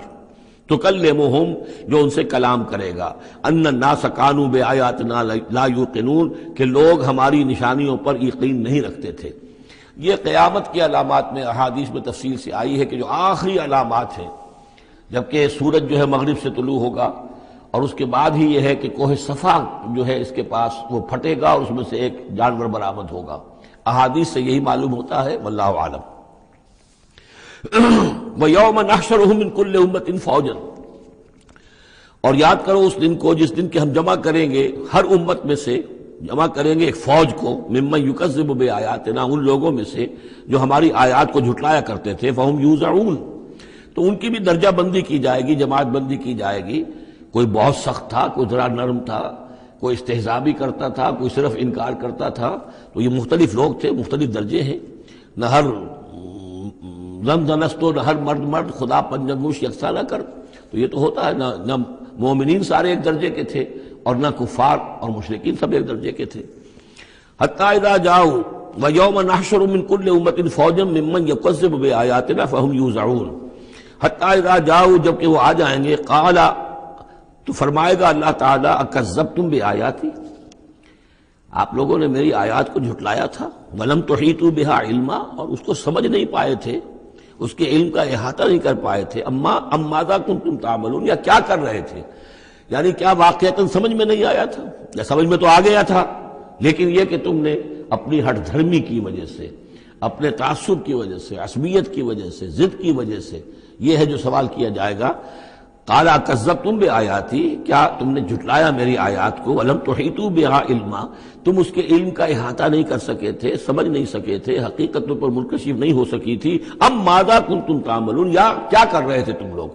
تکلمہم، جو ان سے کلام کرے گا، ان الناس کانوا بآیاتنا لا یوقنون، کہ لوگ ہماری نشانیوں پر یقین نہیں رکھتے تھے۔ یہ قیامت کی علامات میں احادیث میں تفصیل سے آئی ہے کہ جو آخری علامات ہیں، جبکہ سورج جو ہے مغرب سے طلوع ہوگا، اور اس کے بعد ہی یہ ہے کہ کوہ صفا جو ہے اس کے پاس وہ پھٹے گا اور اس میں سے ایک جانور برآمد ہوگا۔ احادیث سے یہی معلوم ہوتا ہے، واللہ عالم۔ وَيَوْمَ نَحْشُرُهُم مِّن كُلِّ أُمَّةٍ فَوْجًا، اور یاد کرو اس دن کو جس دن کہ ہم جمع کریں گے ہر امت میں سے، جمع کریں گے ایک فوج کو، ممن یکذب بآیاتنا، ان لوگوں میں سے جو ہماری آیات کو جھٹلایا کرتے تھے، فہم یوزعون، تو ان کی بھی درجہ بندی کی جائے گی، جماعت بندی کی جائے گی۔ کوئی بہت سخت تھا، کوئی ذرا نرم تھا، کوئی استہزاء بھی کرتا تھا، کوئی صرف انکار کرتا تھا، تو یہ مختلف لوگ تھے، مختلف درجے ہیں، نہ ہر زنستو، نہ ہر مرد خدا پنجنگوش یکساں نہ کر، تو یہ تو ہوتا ہے، نہ مومنین سارے ایک درجے کے تھے اور نہ کفار اور مشرکین سب ایک درجے کے تھے۔ حتی اذا جاؤ ویوم نحشر من کل امۃ فوجا ممن یکذب بآیاتنا فہم یوزعون، حتی اذا جاؤ، جبکہ وہ آ جائیں گے، قال، تو فرمائے گا اللہ تعالیٰ، اکذبتم بآیاتی، آپ لوگوں نے میری آیات کو جھٹلایا تھا، ولم تحیطوا بہا علما، اور اس کو سمجھ نہیں پائے تھے، اس کے علم کا احاطہ نہیں کر پائے تھے، ام ماذا کنتم تعملون، یا کیا کر رہے تھے، یعنی کیا واقعتاً سمجھ میں نہیں آیا تھا، یا سمجھ میں تو آ گیا تھا، لیکن یہ کہ تم نے اپنی ہٹ دھرمی کی وجہ سے، اپنے تعصب کی وجہ سے، عصبیت کی وجہ سے، ضد کی وجہ سے، یہ ہے جو سوال کیا جائے گا۔ قال کذبتم بآیاتی، کیا تم نے جھٹلایا میری آیات کو، ولم تحیطوا بہا علما، تم اس کے علم کا احاطہ نہیں کر سکے تھے، سمجھ نہیں سکے تھے، حقیقتوں پر منکشف نہیں ہو سکی تھی، ام ماذا کنتم تعملون، یا کیا کر رہے تھے تم لوگ۔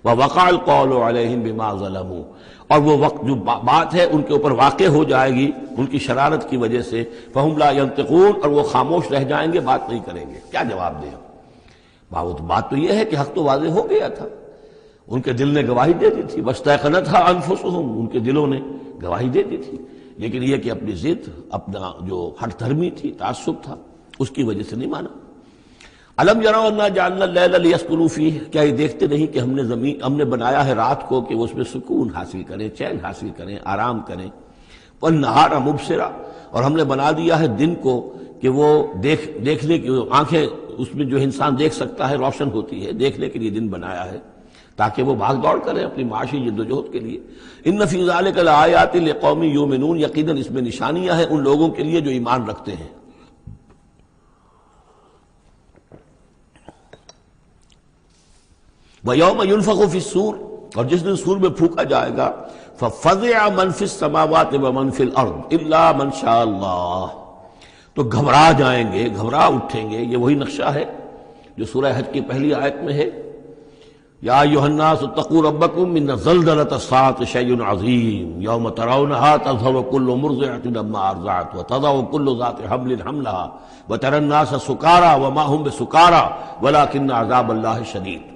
ووقع القول علیہم بما ظلموا، اور وہ وقت جو بات ہے ان کے اوپر واقع ہو جائے گی ان کی شرارت کی وجہ سے، فہم لا ینطقون، اور وہ خاموش رہ جائیں گے، بات نہیں کریں گے، کیا جواب دیں؟ بات تو یہ ہے کہ حق تو واضح ہو گیا تھا، ان کے دل نے گواہی دے دی تھی، واستيقنتها انفسهم، ان کے دلوں نے گواہی دے دی تھی، لیکن یہ کہ اپنی ضد، اپنا جو ہٹ دھرمی تھی، تعصب تھا، اس کی وجہ سے نہیں مانا۔ الم یروا انا جعلنا اللیل لیسکنوا فیہ، کیا یہ دیکھتے نہیں کہ ہم نے بنایا ہے رات کو کہ وہ اس میں سکون حاصل کریں، چین حاصل کریں، آرام کریں، والنہار مبصرا، اور ہم نے بنا دیا ہے دن کو کہ وہ دیکھنے کی آنکھیں، اس میں جو انسان دیکھ سکتا ہے، روشن ہوتی ہے، دیکھنے کے لیے دن بنایا ہے تاکہ وہ بھاگ دوڑ کریں اپنی معاشی جد و جہد کے لیے۔ ان فی ذلک لآیات لقوم یؤمنون، یقیناً اس میں نشانیاں ہیں ان لوگوں کے لیے جو ایمان رکھتے ہیں۔ وَيَوْمَ يُنفَخُ فِي الصُّورِ، اور جس دن سور میں پھونکا جائے گا، فَفَزِعَ مَنْ فِي السَّمَاوَاتِ وَمَنْ فِي الْأَرْضِ إِلَّا مَنْ شَاءَ اللَّهُ، تو گھبرا جائیں گے، گھبرا اٹھیں گے۔ یہ وہی نقشہ ہے جو سورہ حج کی پہلی آیت میں ہے، یا ایھا الناس اتقوا ربکم ان زلزلۃ الساعۃ شیء عظیم یوم ترونها تذہل کل مرضعۃ عما ارضعت وتضع کل ذات حمل حملها وترى الناس سکارى وما هم بسکارى ولكن عذاب اللہ شدید۔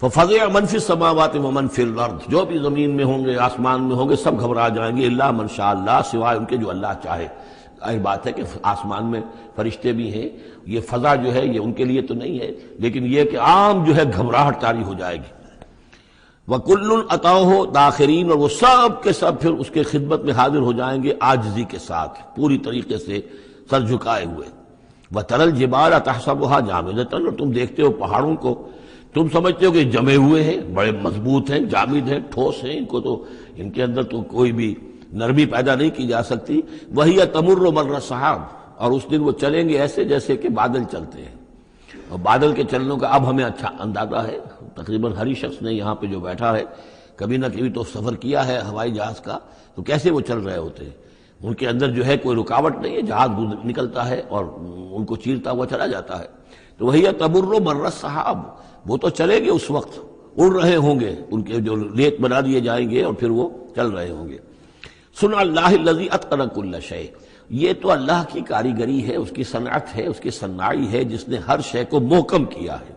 ففزع من فی السماوات ومن فی الارض، جو بھی زمین میں ہوں گے آسمان میں ہوں گے سب گھبرا جائیں گے، الا من شاء اللہ، سوائے ان کے جو اللہ چاہے۔ ظاہر بات ہے کہ آسمان میں فرشتے بھی ہیں، یہ فضا جو ہے یہ ان کے لیے تو نہیں ہے، لیکن یہ کہ عام جو ہے گھبراہٹ طاری ہو جائے گی۔ وَكُلٌّ أَتَوْهُ دَاخِرِينَ، اور وہ سب کے سب پھر اس کے خدمت میں حاضر ہو جائیں گے عاجزی کے ساتھ، پوری طریقے سے سر جھکائے ہوئے۔ وَتَرَى الْجِبَالَ تَحْسَبُهَا جَامِدَةً، اور تم دیکھتے ہو پہاڑوں کو، تم سمجھتے ہو کہ جمے ہوئے ہیں، بڑے مضبوط ہیں، جامد ہیں، ٹھوس ہیں، ان کو تو ان کے اندر تو کوئی بھی نرمی پیدا نہیں کی جا سکتی۔ وَهِيَ تَمُرُّ مَرَّ السَّحَابِ، اور اس دن وہ چلیں گے ایسے جیسے کہ بادل چلتے ہیں، اور بادل کے چلنوں کا اب ہمیں اچھا اندازہ ہے۔ تقریباً ہر ہی شخص نے یہاں پہ جو بیٹھا ہے کبھی نہ کبھی تو سفر کیا ہے ہوائی جہاز کا، تو کیسے وہ چل رہے ہوتے ہیں، ان کے اندر جو ہے کوئی رکاوٹ نہیں ہے، جہاز نکلتا ہے اور ان کو چیرتا ہوا چلا جاتا ہے۔ تو وہی تمر مر السحاب، وہ تو چلیں گے اس وقت، اڑ رہے ہوں گے، ان کے جو ریت بنا دیے جائیں گے اور پھر وہ چل رہے ہوں گے۔ سن اللہ الذی اتقن کل شیء، یہ تو اللہ کی کاریگری ہے، اس کی صنعت ہے، اس کی صنائی ہے، جس نے ہر شے کو محکم کیا ہے۔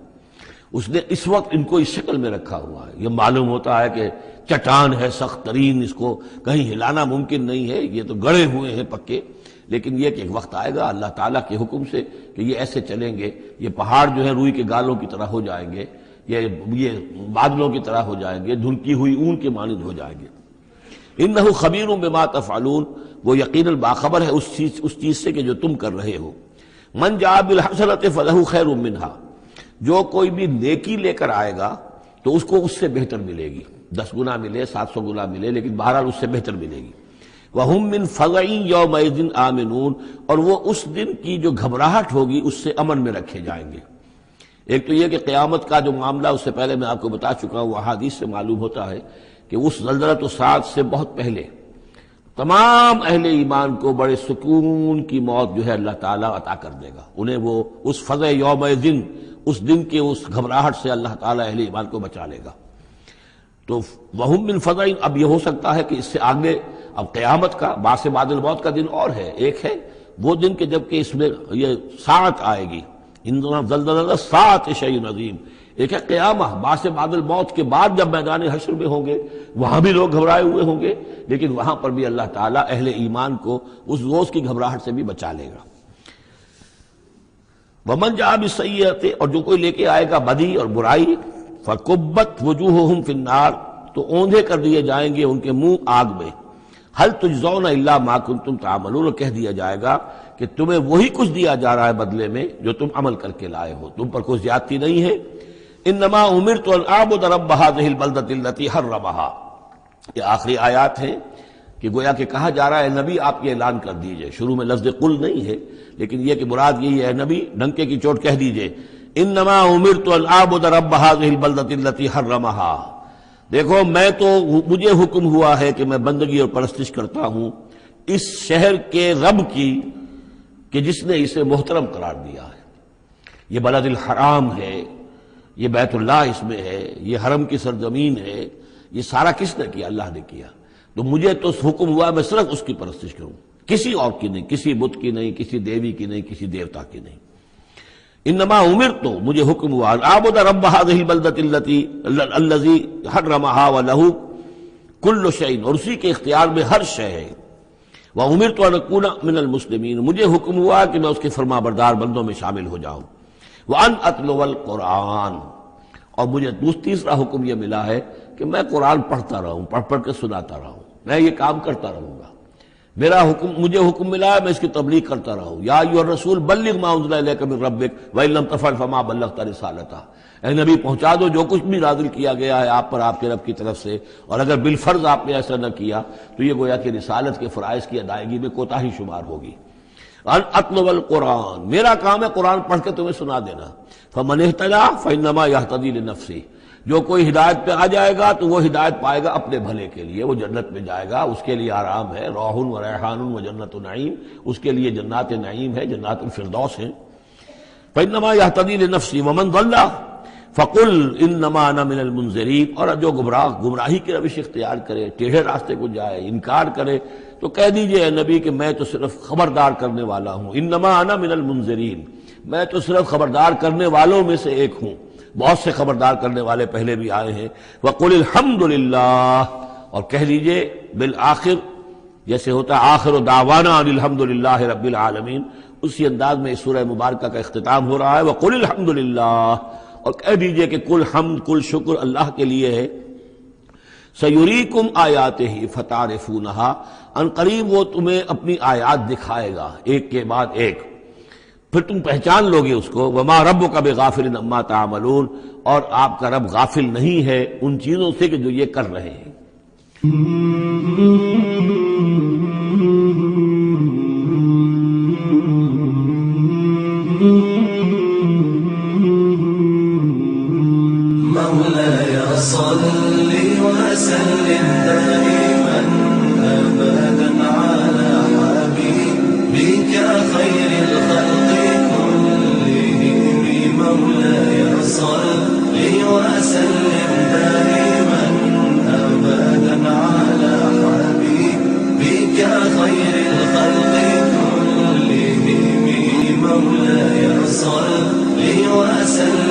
اس نے اس وقت ان کو اس شکل میں رکھا ہوا ہے۔ یہ معلوم ہوتا ہے کہ چٹان ہے سخت ترین، اس کو کہیں ہلانا ممکن نہیں ہے، یہ تو گڑے ہوئے ہیں پکے، لیکن یہ کہ ایک وقت آئے گا اللہ تعالیٰ کے حکم سے کہ یہ ایسے چلیں گے، یہ پہاڑ جو ہے روئی کے گالوں کی طرح ہو جائیں گے، یہ بادلوں کی طرح ہو جائیں گے، دھنکی ہوئی اون کے مانند ہو جائیں گے۔ انہ خبیر بما تفعلون، وہ یقیناً باخبر ہے اس چیز سے کہ جو تم کر رہے ہو۔ من جاء بالحسنۃ فلہ خیر منہا، جو کوئی بھی نیکی لے کر آئے گا تو اس کو اس سے بہتر ملے گی، 10 گنا ملے، 700 گنا ملے، لیکن بہرحال اس سے بہتر ملے گی۔ وَهُم مِّن فَزَعٍ يَوْمَئِذٍ آمِنُونَ، اور وہ اس دن کی جو گھبراہٹ ہوگی اس سے امن میں رکھے جائیں گے۔ ایک تو یہ کہ قیامت کا جو معاملہ اس سے پہلے میں آپ کو بتا چکا ہوں، احادیث سے معلوم ہوتا ہے کہ اس زلزلۃ الساعۃ سے بہت پہلے تمام اہل ایمان کو بڑے سکون کی موت جو ہے اللہ تعالیٰ عطا کر دے گا، انہیں وہ اس فزع یومئذ، اس دن کے اس گھبراہٹ سے اللہ تعالیٰ اہل ایمان کو بچا لے گا۔ تو وَهُم مِّن فَزَعٍ، اب یہ ہو سکتا ہے کہ اس سے آگے اب قیامت کا باعث بعد الموت کا دن اور ہے، ایک ہے وہ دن کہ جب کہ اس میں یہ ساعت آئے گی، اِنَّ زَلْزَلَةَ السَّاعَةِ شَيْءٌ عَظِيمٌ، ایک ہے قیامہ باعث بعد الموت کے بعد جب میدان حشر میں ہوں گے، وہاں بھی لوگ گھبرائے ہوئے ہوں گے، لیکن وہاں پر بھی اللہ تعالیٰ اہل ایمان کو اس روز کی گھبراہٹ سے بھی بچا لے گا۔ وَمَنْ جَاءَ بِالسَّيِّئَةِ، اور جو کوئی لے کے آئے گا بدی اور برائی، فَكُبَّتْ وُجُوهُهُمْ فِي النَّارِ، تو اوندھے کر دیے جائیں گے ان کے منہ آگ میں۔ هَلْ تُجْزَوْنَ إِلَّا مَا كُنتُمْ تَعْمَلُونَ، کہہ دیا جائے گا کہ تمہیں وہی کچھ دیا جا رہا ہے بدلے میں جو تم عمل کر کے لائے ہو، تم پر کوئی زیادتی نہیں ہے۔ انما امرت ان اعبد رب هذه البلدۃ التي حرمها، یہ آخری آیات ہیں کہ گویا کہ کہا جا رہا ہے نبی آپ یہ اعلان کر دیجئے، شروع میں لفظ قل نہیں ہے لیکن یہ کہ مراد یہی ہے نبی ڈنکے کی چوٹ کہہ دیجئے، انما امرت ان اعبد رب هذه البلدۃ التي حرمها، دیکھو میں تو مجھے حکم ہوا ہے کہ میں بندگی اور پرستش کرتا ہوں اس شہر کے رب کی کہ جس نے اسے محترم قرار دیا ہے۔ یہ بلد الحرام ہے، یہ بیت اللہ اس میں ہے، یہ حرم کی سرزمین ہے، یہ سارا کس نے کیا؟ اللہ نے کیا۔ تو مجھے تو حکم ہوا میں صرف اس کی پرستش کروں، کسی اور کی نہیں، کسی بت کی نہیں، کسی دیوی کی نہیں، کسی دیوتا کی نہیں۔ انما امرت، مجھے حکم ہوا اعبد رب هذه البلدۃ الذی حرمها وله کل شیء، اور اسی کے اختیار میں ہر شے ہے۔ وامرت ان اکون من المسلمین، مجھے حکم ہوا کہ میں اس کے فرما بردار بندوں میں شامل ہو جاؤں۔ وان اتلو القرآن، اور مجھے تیسرا حکم یہ ملا ہے کہ میں قرآن پڑھتا رہوں، پڑھ پڑھ کے سناتا رہوں، میں یہ کام کرتا رہوں گا۔ میرا حکم، مجھے حکم ملا ہے میں اس کی تبلیغ کرتا رہوں۔ یا ایھا الرسول بلغ ما انزل الیک من ربک وان لم تفعل فما بلغت رسالتہ، اے نبی پہنچا دو جو کچھ بھی نازل کیا گیا ہے آپ پر آپ کے رب کی طرف سے، اور اگر بالفرض آپ نے ایسا نہ کیا تو یہ گویا کہ رسالت کے فرائض کی ادائیگی میں کوتاہی شمار ہوگی۔ ان اتلو القرآن، میرا کام ہے قرآن پڑھ کے تمہیں سنا دینا. فمن اہتدی فانما یہتدی لنفسہ، جو کوئی ہدایت پہ آ جائے گا تو وہ ہدایت پائے گا اپنے بھلے کے لیے، وہ جنت میں جائے گا، اس کے لیے آرام ہے، روح و ریحان و جنت نعیم، اس کے لیے جنات نعیم ہے، جنات الفردوس ہیں. فانما یہتدی لنفسہ ومن ضل فقل انما انا من المنذرین، اور جو گمراہی کی روش اختیار کرے، ٹیڑھے راستے کو جائے، انکار کرے، تو کہہ دیجئے اے نبی کہ میں تو صرف خبردار کرنے والا ہوں. انما انا من المنذرین، میں تو صرف خبردار کرنے والوں میں سے ایک ہوں. بہت سے خبردار کرنے والے پہلے بھی آئے ہیں. وقل الحمد للہ، اور کہہ دیجئے بالآخر، جیسے ہوتا ہے آخر دعوانا ان الحمد للہ رب العالمین، اسی انداز میں اس سورہ مبارکہ کا اختتام ہو رہا ہے. وقل الحمد للہ، اور کہہ دیجئے کہ کل حمد کل شکر اللہ کے لیے ہے. سیریکم آیاتہ فتعرفونہا، ان قریب وہ تمہیں اپنی آیات دکھائے گا ایک کے بعد ایک، پھر تم پہچان لوگے اس کو. وما ربک بغافل عما تعملون، اور آپ کا رب غافل نہیں ہے ان چیزوں سے کہ جو یہ کر رہے ہیں. مولاي صل وسلم دائما أبدا على حبيبك خير الخلق كلهم. مولاي صل وسلم دائما أبدا على حبيبك خير الخلق كلهم. مولاي صل وسلم